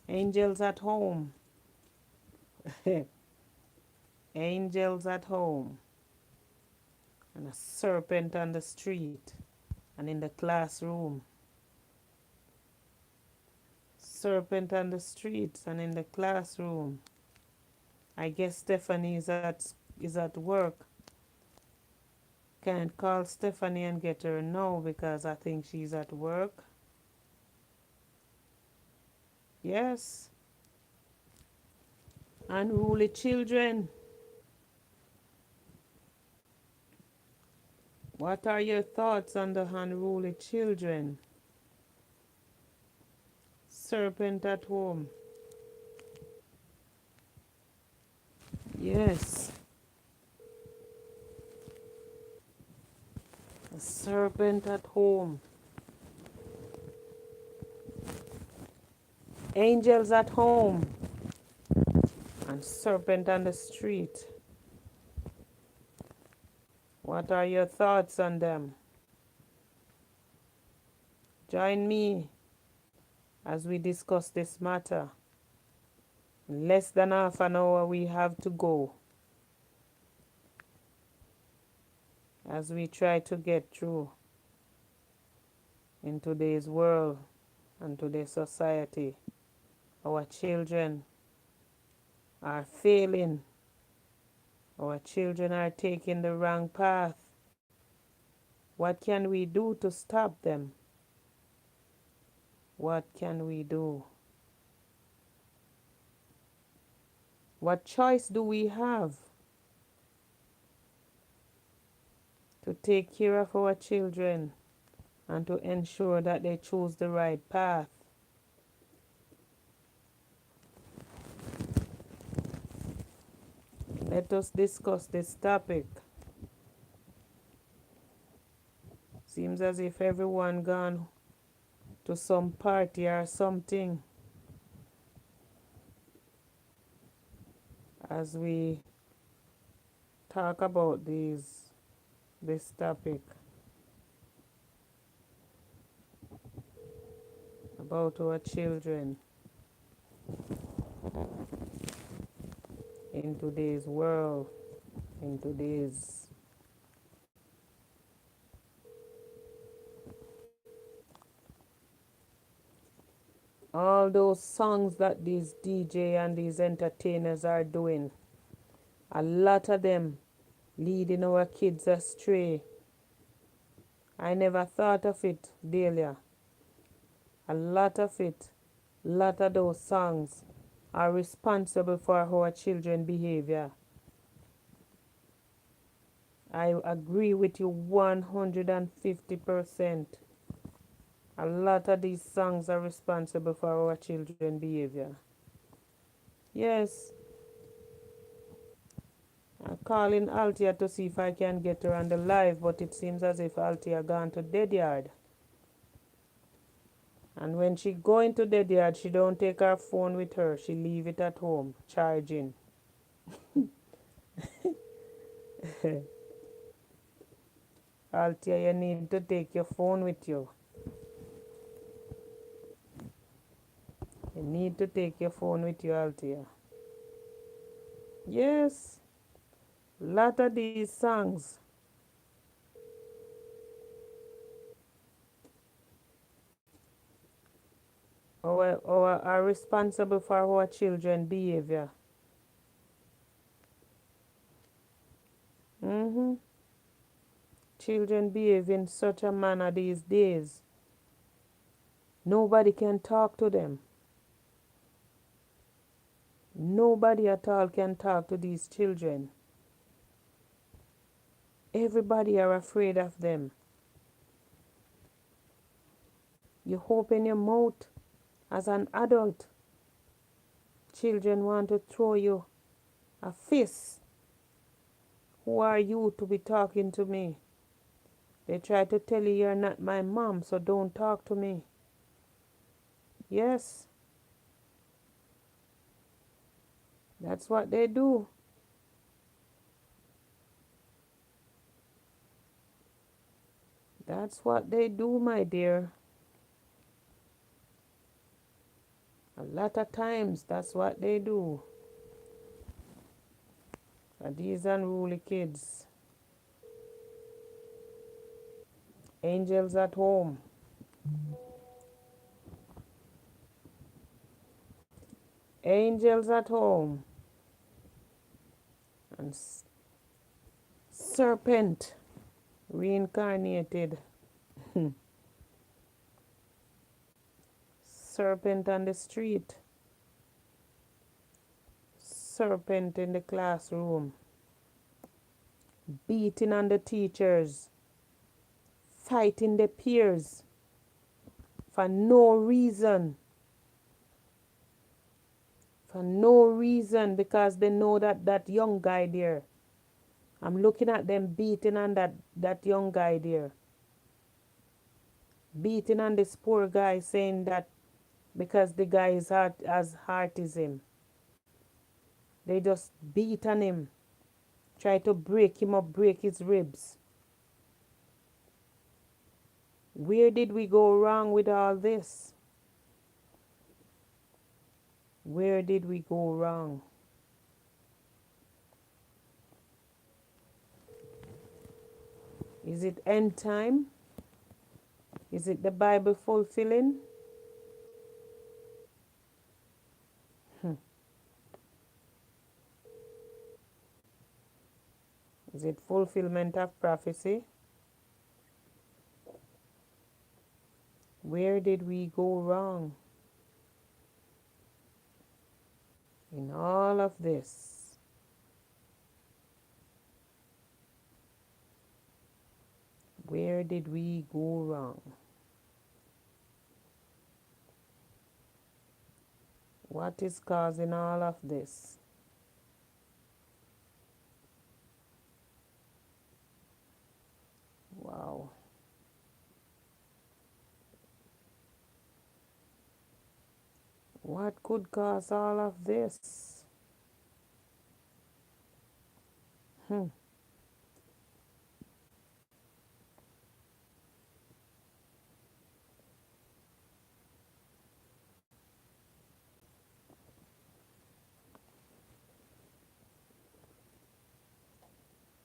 S1: angels at home. Angels at home, and a serpent on the street and in the classroom. Serpent on the streets and in the classroom. I guess Stephanie is at work. Can't call Stephanie and get her now because I think she's at work. Yes. Unruly children. What are your thoughts on the unruly children? Serpent at home. Yes. A serpent at home. Angels at home. And serpent on the street. What are your thoughts on them? Join me as we discuss this matter. In less than half an hour we have to go as we try to get through in today's world and today's society. Our children are failing. Our children are taking the wrong path. What can we do to stop them? What can we do? What choice do we have to take care of our children and to ensure that they choose the right path? Let us discuss this topic. Seems as if everyone gone to some party or something as we talk about this topic about our children in today's world, in today's all those songs that these DJ and these entertainers are doing, a lot of them leading our kids astray. I never thought of it, Delia. A lot of it, a lot of those songs are responsible for our children's behavior. I agree with you 150%. A lot of these songs are responsible for our children's behavior. Yes, I'm calling Altia to see if I can get her on the live, but it seems as if Altia gone to dead yard. And when she go into dead yard, she don't take her phone with her. She leave it at home, charging. Altia, you need to take your phone with you. You need to take your phone with you, Altia. Yes, a lot of these songs are responsible for our children's behavior. Children behave in such a manner these days. Nobody can talk to them. Nobody at all can talk to these children. Everybody are afraid of them. You open your mouth as an adult. Children want to throw you a fist. Who are you to be talking to me? They try to tell you you're not my mom, so don't talk to me. Yes, that's what they do. That's what they do, my dear. A lot of times, that's what they do. And these unruly kids. Angels at home. Angels at home. And serpent reincarnated. Serpent on the street. Serpent in the classroom. Beating on the teachers. Fighting the peers. For no reason. For no reason, because they know that young guy there. I'm looking at them beating on that young guy there. Beating on this poor guy, saying that because the guy is as hard as him. They just beat on him. Try to break him up, break his ribs. Where did we go wrong with all this? Where did we go wrong? Is it end time? Is it the Bible fulfilling? Is it fulfillment of prophecy? Where did we go wrong in all of this? Where did we go wrong? What is causing all of this? Wow. What could cause all of this? Hmm.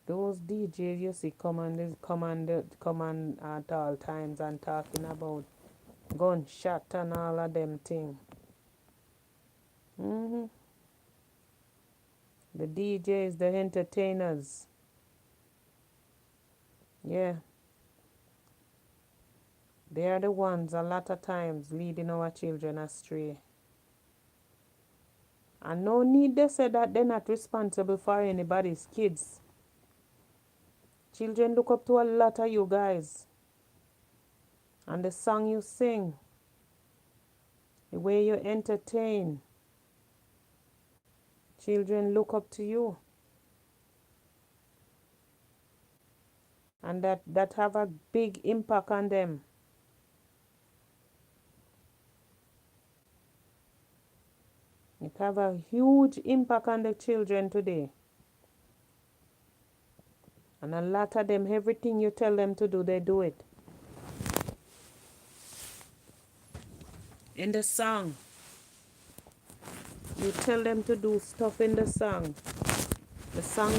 S1: Those DJs you see command at all times and talking about gunshot and all of them thing. hmm The DJs, the entertainers. Yeah, they are the ones a lot of times leading our children astray. And no need they say that they're not responsible for anybody's kids. Children look up to a lot of you guys. And the song you sing, the way you entertain, children look up to you. And that have a big impact on them. It have a huge impact on the children today. And a lot of them, everything you tell them to do, they do it. In the song, you tell them to do stuff in the song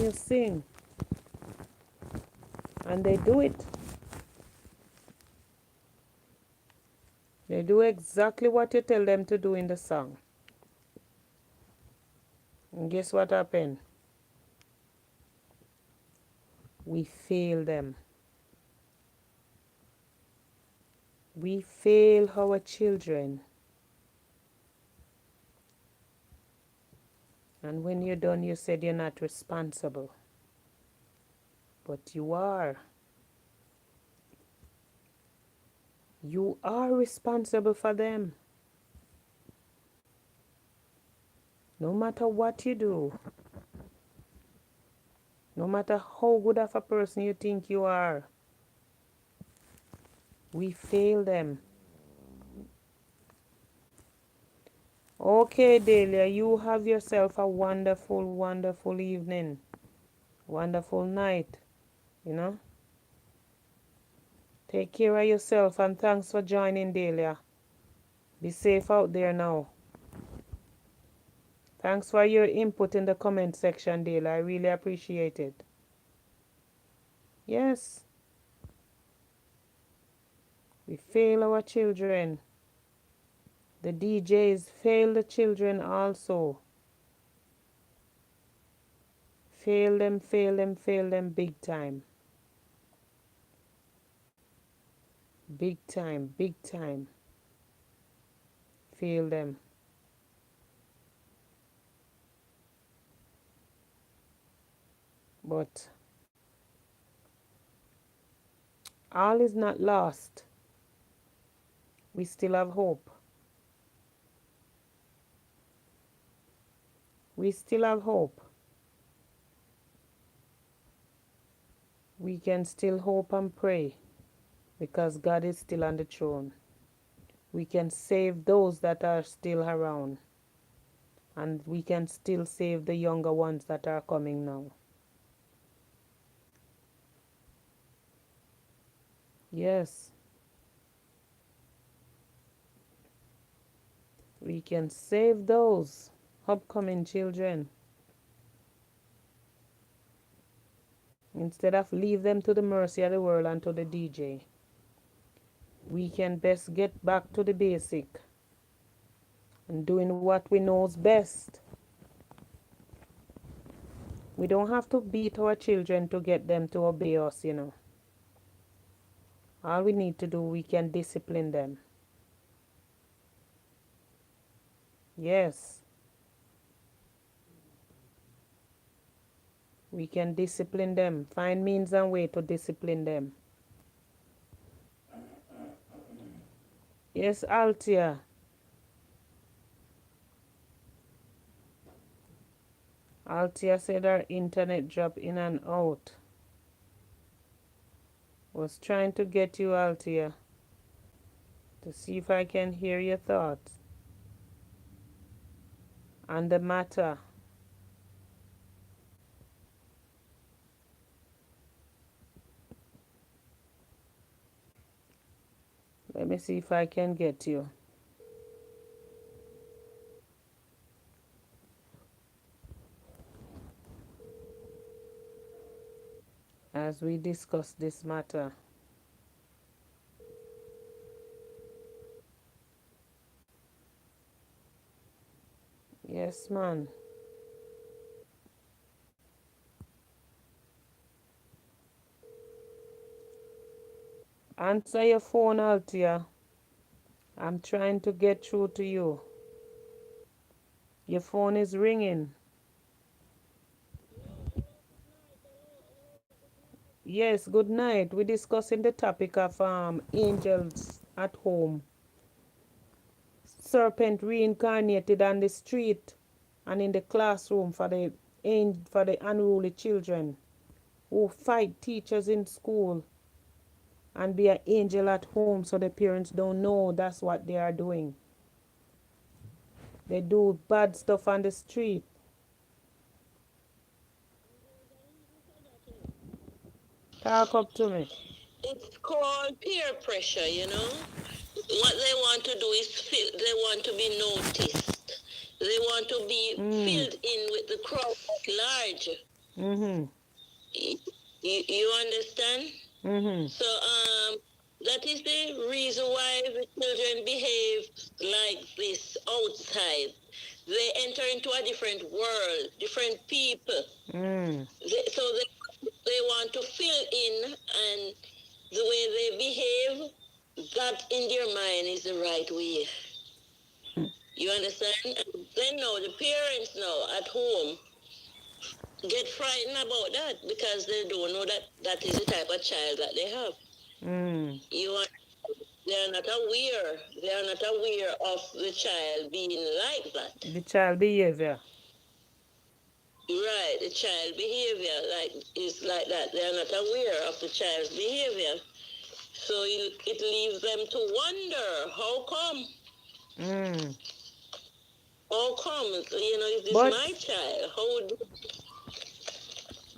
S1: you sing, and they do it. They do exactly what you tell them to do in the song. And guess what happened? We fail them. We fail our children. And when you're done, you said you're not responsible. But you are. You are responsible for them. No matter what you do, no matter how good of a person you think you are, we fail them. Okay, Delia, you have yourself a wonderful, wonderful evening. Wonderful night, you know. Take care of yourself and thanks for joining, Delia. Be safe out there now. Thanks for your input in the comment section, Delia. I really appreciate it. Yes, we fail our children. The DJs fail the children also. Fail them, fail them, fail them big time. Big time, big time. Fail them. But all is not lost. We still have hope. We still have hope. We can still hope and pray because God is still on the throne. We can save those that are still around, and we can still save the younger ones that are coming now. Yes, we can save those upcoming children instead of leave them to the mercy of the world and to the DJ. We can best get back to the basic and doing what we know is best. We don't have to beat our children to get them to obey us, you know. All we need to do, we can discipline them. Yes, we can discipline them. Find means and way to discipline them. Yes, Altia. Altia said her internet dropped in and out. Was trying to get you, Altia, to see if I can hear your thoughts on the matter. Let me see if I can get you as we discuss this matter. Yes, man. Answer your phone, Altia. I'm trying to get through to you. Your phone is ringing. Yes, good night. We're discussing the topic of angels at home. Serpent reincarnated on the street and in the classroom for the unruly children who fight teachers in school and be an angel at home so the parents don't know that's what they are doing. They do bad stuff on the street. Talk up to me.
S2: It's called peer pressure, you know. What they want to do is they want to be noticed. They want to be filled in with the crowd at large.
S1: Mm-hmm.
S2: You understand?
S1: Mm-hmm.
S2: So that is the reason why the children behave like this outside. They enter into a different world, different people. So they want to fill in, and the way they behave, that in their mind is the right way. You understand? And then now the parents now at home get frightened about that because they don't know that that is the type of child that they have. You are, they are not aware. They are not aware of the child being like that.
S1: The child behavior.
S2: Right, the child behavior like is like that. They are not aware of the child's behavior. So it leaves them to wonder, how come? How come? You know, is this
S1: But
S2: my child? How would...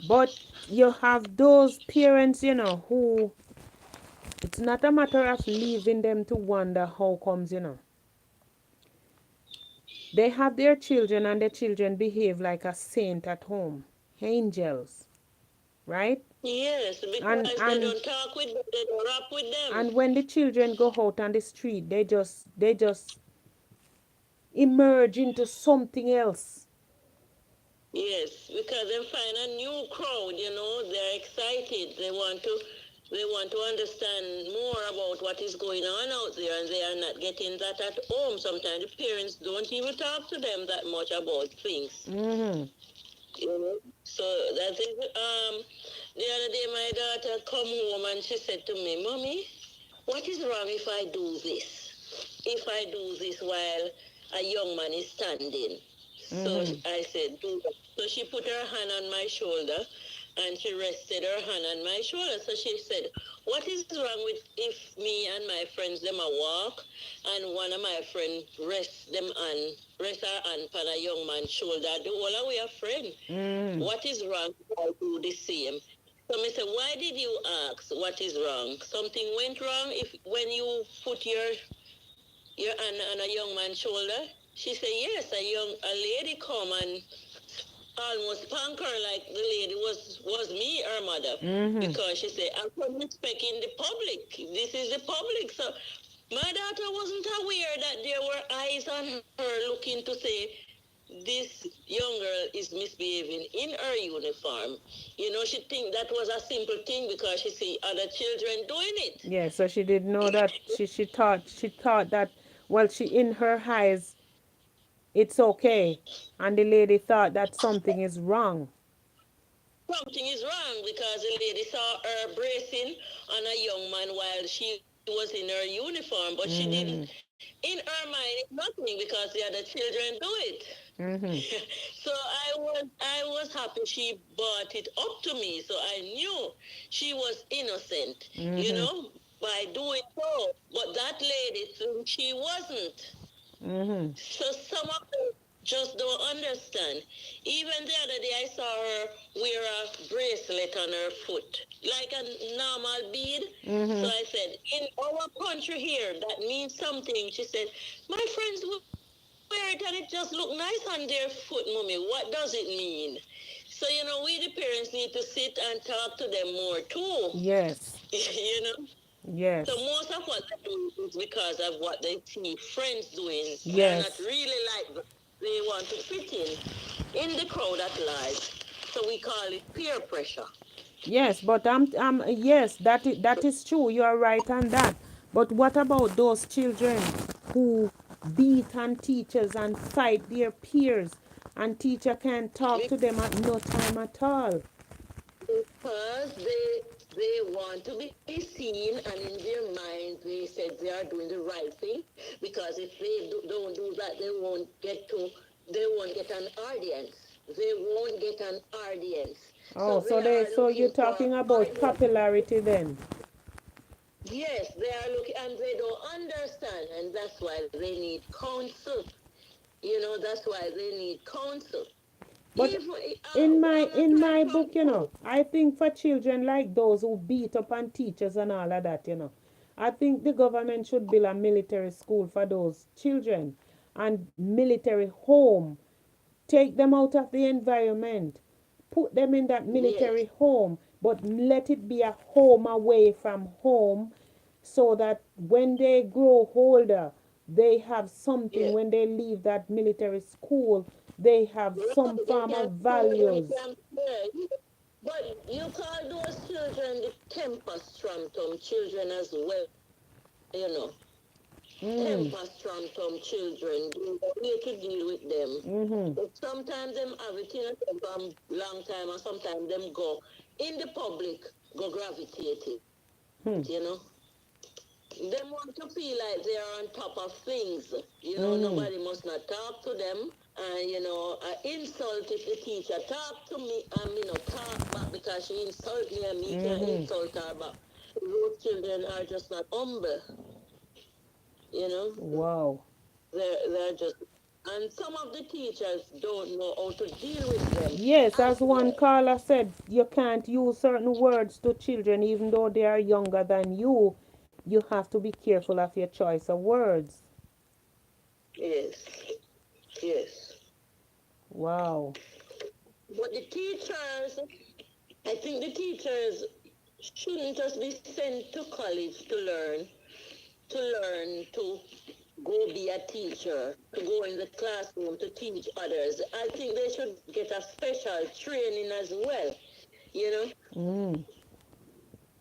S1: but you have those parents, you know, who it's not a matter of leaving them to wonder how comes, you know. They have their children and their children behave like a saint at home. Angels, right?
S2: Yes,
S1: And
S2: because they
S1: and
S2: don't talk with them, they don't rap with them.
S1: and when the children go out on the street, they just emerge into something else.
S2: Yes, because they find a new crowd, you know, they're excited. They want to understand more about what is going on out there, and they are not getting that at home. Sometimes the parents don't even talk to them that much about things. You know? So that is the other day my daughter come home and she said to me, Mommy, what is wrong if I do this? If I do this while a young man is standing. So I said, do that. So she put her hand on my shoulder and she rested her hand on my shoulder. So she said, what is wrong with if me and my friends them a walk and one of my friends rest her hand on a young man's shoulder? The whole way a friend. What is wrong if I do the same? So I said, why did you ask what is wrong? Something went wrong if when you put your hand on a young man's shoulder? She said, yes, a lady come and almost spank her like the lady was me, her mother. Because she said, I'm from respect in the public. This is the public. So my daughter wasn't aware that there were eyes on her looking to say, this young girl is misbehaving in her uniform. She think that was a simple thing because she see other children doing it.
S1: Yeah, so she didn't know that she thought that, well, she in her eyes it's okay, and the lady thought that something is wrong.
S2: Something is wrong because the lady saw her bracing on a young man while she was in her uniform, but she didn't.
S1: Mhm.
S2: In her mind, it's nothing because the other children do it.
S1: Mhm.
S2: So I was happy she brought it up to me, so I knew she was innocent,
S1: Mhm.
S2: by doing so. But that lady, she wasn't.
S1: Mhm.
S2: So some of them just don't understand. Even the other day, I saw her wear a bracelet on her foot, like a normal bead. So
S1: Mhm.
S2: I said, in our country here, that means something. She said, my friends wear it and it just look nice on their foot, mommy. What does it mean? So, we the parents need to sit and talk to them more too.
S1: Yes.
S2: you know. So most
S1: Yes.
S2: of what they do is because of what they see friends doing. They're not
S1: Yes.
S2: really like them. They want to fit in the crowd at large. So we call it peer pressure.
S1: Yes, but yes, that is true. You are right on that. But what about those children who beat on teachers and fight their peers, and teacher can't talk to them at no time at all?
S2: Because they want to be seen, and in their mind they said they are doing the right thing. Because if they don't do that, they won't get an audience. They won't get an audience. So
S1: Oh,
S2: they
S1: so
S2: are
S1: so you're
S2: looking for
S1: talking about
S2: audience.
S1: popularity then?
S2: Yes, they are looking, and they don't understand, and that's why they need counsel. That's why they need counsel.
S1: But
S2: Even
S1: in my
S2: I'm
S1: in
S2: applying
S1: my
S2: from
S1: book, I think for children like those who beat up on teachers and all of that, I think the government should build a military school for those children and military home. Take them out of the environment, put them in that
S2: yes,
S1: military home, but let it be a home away from home, so that when they grow older, they have something.
S2: yes.
S1: When they leave that military school, they have some
S2: Right, they
S1: form of
S2: can stay, they
S1: values.
S2: can play. But you call those children the temper tantrum children as well,
S1: Mm.
S2: Temper tantrum children. There's a way to deal with them.
S1: Mm-hmm.
S2: But sometimes them have it in a temper long time, and sometimes them go in the public, go gravitate it.
S1: Hmm.
S2: They want to feel like they are on top of things.
S1: Mm-hmm.
S2: Nobody must not talk to them. And, I insult if the teacher talk to me and me not talk back because she insult me and me can't
S1: Mm-hmm.
S2: insult her back. Those children are just not humble, you know.
S1: Wow.
S2: They're just, and some of the teachers don't know how to deal with them
S1: Yes,
S2: as
S1: as one
S2: well.
S1: caller said, you can't use certain words to children even though they are younger than you. You have to be careful of your choice of words.
S2: Yes, yes.
S1: Wow.
S2: But the teachers, I think the teachers shouldn't just be sent to college to go be a teacher, to go in the classroom to teach others. I think they should get a special training as well, you know,
S1: Mm.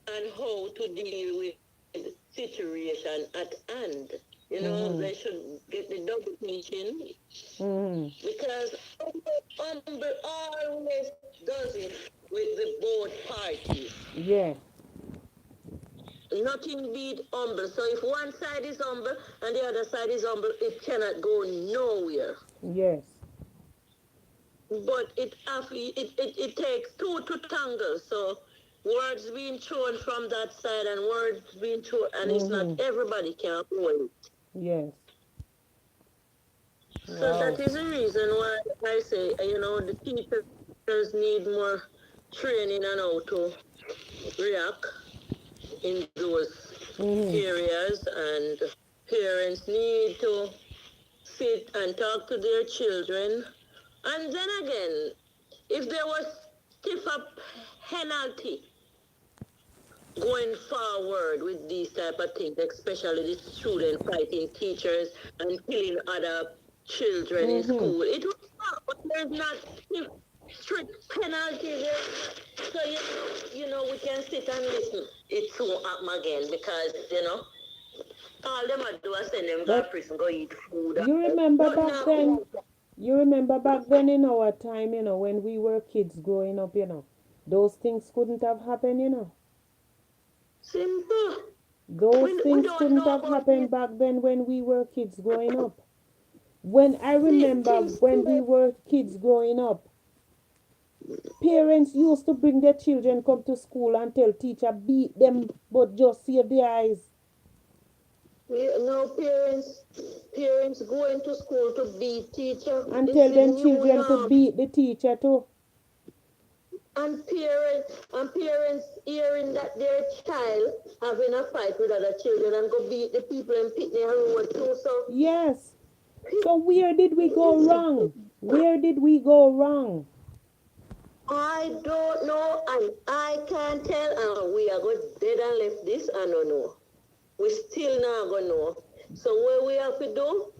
S2: and how to deal with situation at hand. They
S1: Mm-hmm.
S2: should get the double teaching
S1: Mm-hmm.
S2: because Umber always does it with the both parties.
S1: Yeah.
S2: Nothing beat humble. So if one side is humble and the other side is humble, it cannot go nowhere.
S1: Yes.
S2: But it takes two to tangle. So words being thrown from that side and words being thrown, and it's not
S1: Mm-hmm.
S2: everybody can hold it.
S1: Yes.
S2: So that
S1: Wow.
S2: is the reason why I say, the teachers need more training on how to react in those
S1: Mm-hmm.
S2: areas, and parents need to sit and talk to their children. And then again, if there was stiffer penalty going forward with these type of things, especially the student fighting teachers and killing other children in
S1: Mm-hmm.
S2: school. It was not, but there's not strict penalties. So we can sit and listen. It won't happen again because all them I do is send them go to
S1: But
S2: prison, go eat food.
S1: you remember
S2: But
S1: back
S2: now,
S1: then? You remember back then in our time, when we were kids growing up, those things couldn't have happened.
S2: simple.
S1: Those
S2: We
S1: things
S2: don't
S1: couldn't
S2: know
S1: have
S2: about these
S1: happened back then when we were kids growing up. When I remember
S2: things.
S1: when we were kids growing up, parents used to bring their children come to school and tell teacher beat them, but just save their eyes.
S2: No parents going to school to be teacher.
S1: And
S2: It's
S1: tell
S2: the
S1: them
S2: new
S1: children to
S2: norm.
S1: beat the teacher too.
S2: And parents hearing that their child having a fight with other children and go beat the people and pit their road too. So
S1: Yes. So where did we go
S2: it's,
S1: wrong? Where did we go wrong?
S2: I don't know and I can't tell, and we are going dead and left this. I don't know. We still not gonna know. So what we have to do,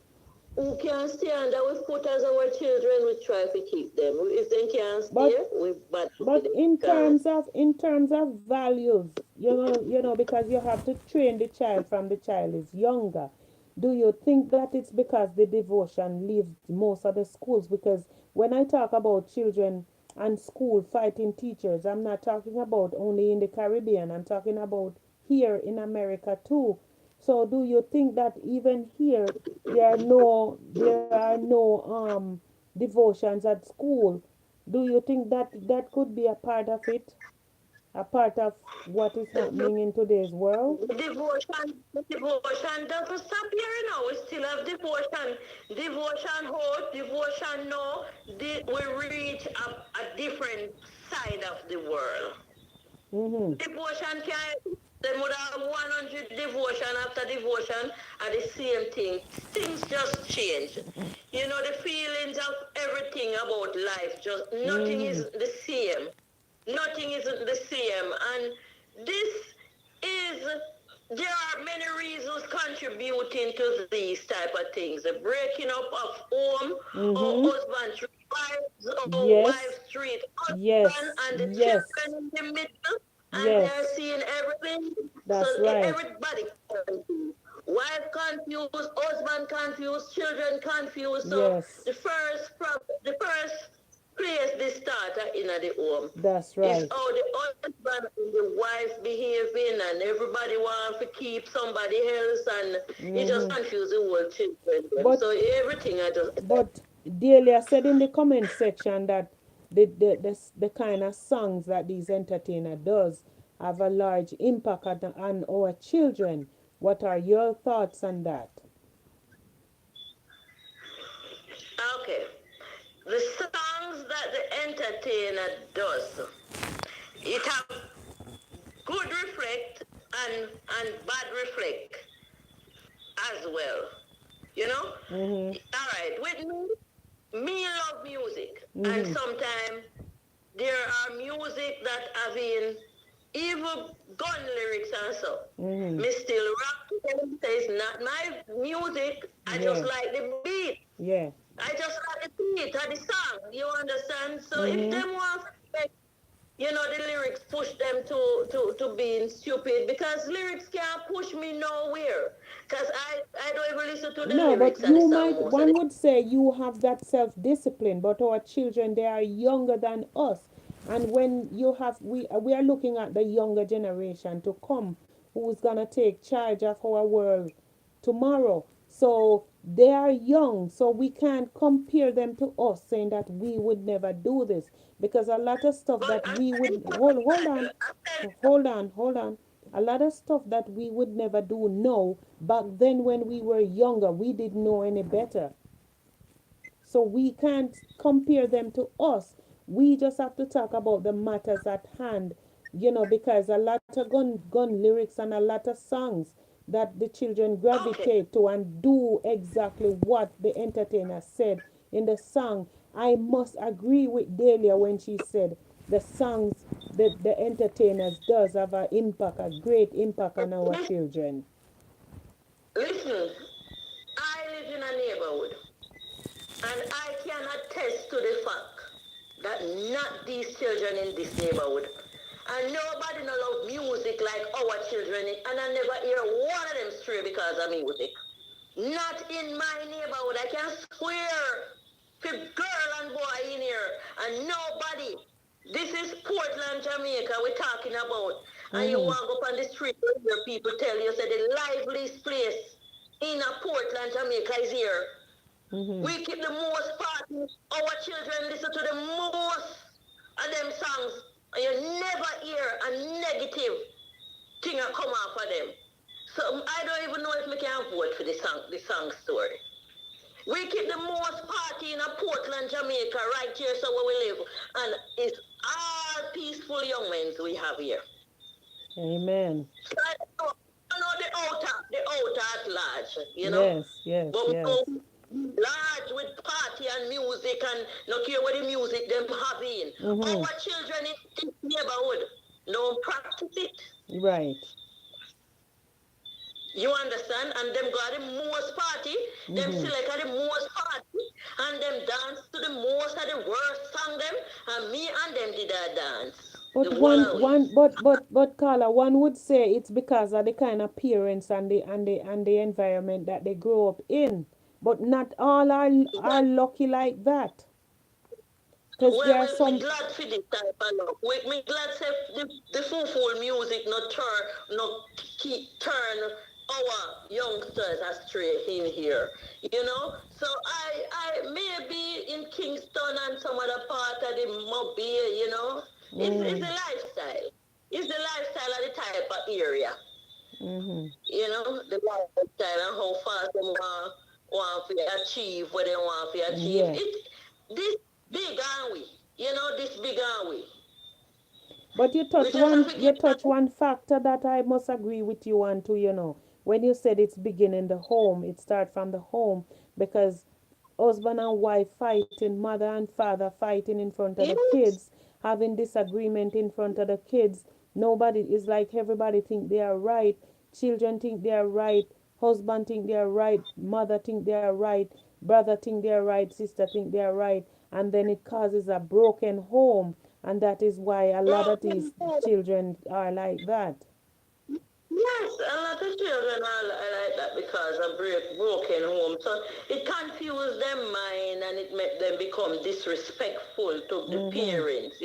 S2: who can stay under we foot as our children, we try to keep them. If they can't stay,
S1: But
S2: we bad with
S1: but
S2: them.
S1: in
S2: Because
S1: terms of values, because you have to train the child from the child is younger. Do you think that it's because the devotion leaves most of the schools? Because when I talk about children and school fighting teachers, I'm not talking about only in the Caribbean. I'm talking about here in America too. So do you think that even here there are no devotions at school? Do you think that that could be a part of it? A part of what is happening in today's world?
S2: devotion doesn't stop here now. We still have devotion. Devotion hope, devotion no. We reach a different side of the world.
S1: Mm-hmm.
S2: Devotion can they would have 100 devotion after devotion are the same thing. Things just change. The feelings of everything about life, just nothing is
S1: Mm-hmm.
S2: the same. Nothing isn't the same. And this is there are many reasons contributing to these type of things. The breaking up of home or
S1: Mm-hmm.
S2: husband treat wives or
S1: Yes.
S2: wives treat husband
S1: Yes.
S2: and the
S1: Yes.
S2: children in the middle and they're
S1: Yes.
S2: seeing everything. So
S1: That's right.
S2: everybody confused. Wife confused, husband confused, children confused. So
S1: Yes.
S2: the first place they start in the home.
S1: That's
S2: It's
S1: right.
S2: how the husband and the wife behaving, and everybody wants to keep somebody else, and it just
S1: Mm-hmm.
S2: confuses the whole children.
S1: But
S2: So everything I just
S1: but Delia said in the comment section that the kind of songs that these entertainer does have a large impact on our children. What are your thoughts on that?
S2: okay. The songs that the entertainer does, it have good reflect and bad reflect as well. You know?
S1: Mm-hmm.
S2: All right. With me love music. And
S1: Mm-hmm.
S2: sometimes there are music that have in even gun lyrics and so.
S1: Mm-hmm.
S2: Me still rock them. It's not my music. I just
S1: Yeah.
S2: like the beat.
S1: Yeah.
S2: I just like the beat or the song. You understand? So if
S1: Mm-hmm.
S2: them want the lyrics push them to being stupid because lyrics can't push me nowhere. Because I don't even listen to the
S1: No, but
S2: lyrics and the
S1: you
S2: song
S1: might,
S2: most of the
S1: one would say you have that self discipline, but our children, they are younger than us. And when we are looking at the younger generation to come, who's gonna take charge of our world tomorrow. So they are young, so we can't compare them to us, saying that we would never do this, because a lot of stuff
S2: But
S1: that
S2: I'm
S1: we
S2: telling
S1: would
S2: you,
S1: hold on. A lot of stuff that we would never do now, back then when we were younger, we didn't know any better. So we can't compare them to us. We just have to talk about the matters at hand, because a lot of gun lyrics and a lot of songs that the children
S2: okay.
S1: gravitate to and do exactly what the entertainer said in the song. I must agree with Delia when she said the songs that the entertainers does have a great impact on our children.
S2: Listen, I live in a neighborhood. And I can attest to the fact that not these children in this neighborhood. And nobody no love music like our children. And I never hear one of them stray because of music. Not in my neighborhood. I can swear for girl and boy in here. And nobody. This is Portland, Jamaica we're talking about. And you
S1: Mm-hmm.
S2: walk up on the street where people tell you, say the liveliest place in a Portland, Jamaica is here.
S1: Mm-hmm.
S2: We keep the most party. Our children listen to the most of them songs. And you never hear a negative thing come off of them. So I don't even know if we can vote for the song story. We keep the most party in a Portland, Jamaica, right here, so where we live. And it's all peaceful young men we have here.
S1: Amen.
S2: So I know the outer at large.
S1: Yes, yes,
S2: But we
S1: yes.
S2: go large with party and music and no care what the music them having.
S1: Mm-hmm.
S2: Our children in this neighborhood don't practice it.
S1: Right.
S2: You understand? And them got the most party, them
S1: Mm-hmm.
S2: select the most party, and them dance to the most of the worst song them, and me and them did a dance.
S1: But
S2: The wall away.
S1: Carla, one would say it's because of the kind of parents and the environment that they grow up in. But not all are lucky like that. Because
S2: Well,
S1: there are
S2: we
S1: some.
S2: glad for this type of love. We glad say the full music not keep turn our youngsters astray in here. So I maybe in Kingston and some other part of the Mobile, it's
S1: Mm,
S2: a lifestyle. It's the lifestyle of the type of area.
S1: mm-hmm.
S2: The lifestyle and how fast they want to achieve what they want to achieve.
S1: Yeah.
S2: This big are we? This big are we?
S1: But you
S2: We
S1: touch
S2: just have
S1: one
S2: to
S1: you
S2: give
S1: touch one factor that I must agree with you on too. When you said it's begin in the home, it start from the home because husband and wife fighting, mother and father fighting in front of the
S2: yes.
S1: kids, having disagreement in front of the kids. Nobody is like everybody think they are right. Children think they are right. Husband think they are right. Mother think they are right. Brother think they are right. Sister think they are right. And then it causes a broken home. And that is why a lot of these
S2: Broken home.
S1: children are like that.
S2: Yes, a lot of children are like that because of broken home. So it confused their mind and it made them become disrespectful to the
S1: Mm-hmm.
S2: parents.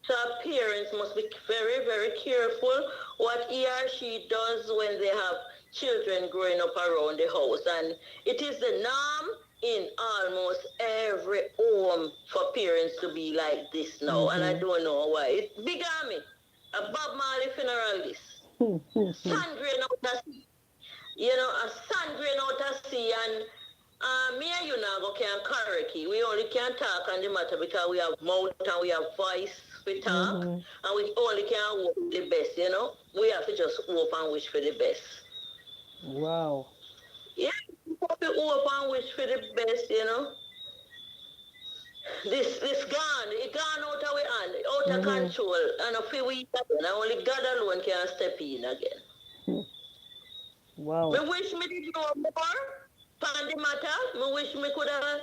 S2: So parents must be very, very careful what he or she does when they have children growing up around the house. And it is the norm in almost every home for parents to be like this now. And I
S1: Mm-hmm.
S2: don't know why. It's big army. A Bob Marley funeral list. Sun grain out of sea. A sun grain out of sea and me and you now go can karaoke. We only can talk on the matter because we have mouth and we have voice we talk
S1: Mm-hmm.
S2: and we only can hope the best. We have to just hope and wish for the best.
S1: Wow.
S2: Yeah, we have to hope and wish for the best. This gone, it gone out of our hand, out of
S1: Mm-hmm.
S2: control. And a few weeks again, only God alone can step in again. Me
S1: Wow.
S2: wish me did know more on the matter. Me wish me could have,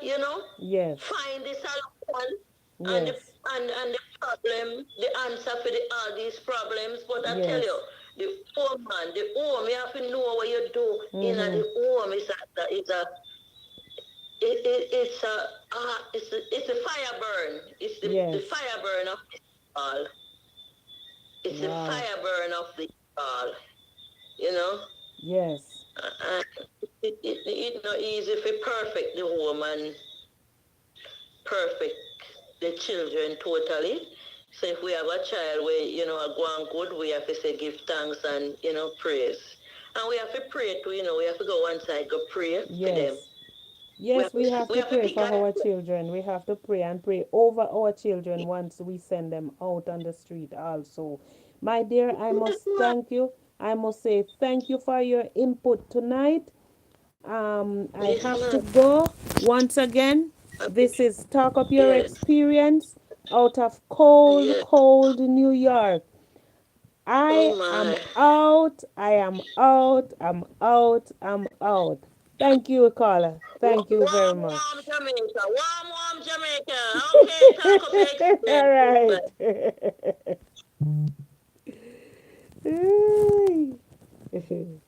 S1: Yes.
S2: find the solution and the
S1: Yes.
S2: and the problem, the answer for all these problems. But I tell you,
S1: Yes.
S2: the home man, the home, you have to know what you do in
S1: Mm-hmm.
S2: the home it's a fire burn. It's the
S1: Yes.
S2: fire burn of the all. It's the
S1: Wow.
S2: fire burn of the all. You know.
S1: Yes.
S2: And it's not easy for perfect the home and perfect the children totally. So if we have a child where, are going good, we have to say give thanks and, praise. And we have to pray too, we have to go one side, go pray for them.
S1: Yes. Yes, we have
S2: We
S1: to
S2: have to
S1: pray
S2: pick
S1: for
S2: a
S1: our children. We have to pray and pray over our children once we send them out on the street also. My dear, I must thank you. I must say thank you for your input tonight. I
S2: yes,
S1: have to
S2: ma'am.
S1: go once again. This is Talk Up Your
S2: Yes,
S1: Experience out of cold,
S2: yes.
S1: cold New York. I
S2: Oh
S1: am
S2: my.
S1: out. I am out. I'm out. I'm out. Thank you, caller. Thank you very
S2: Warm,
S1: much.
S2: warm Jamaica. Warm, warm Jamaica. Okay, talk of your
S1: All
S2: experience,
S1: right.
S2: sister.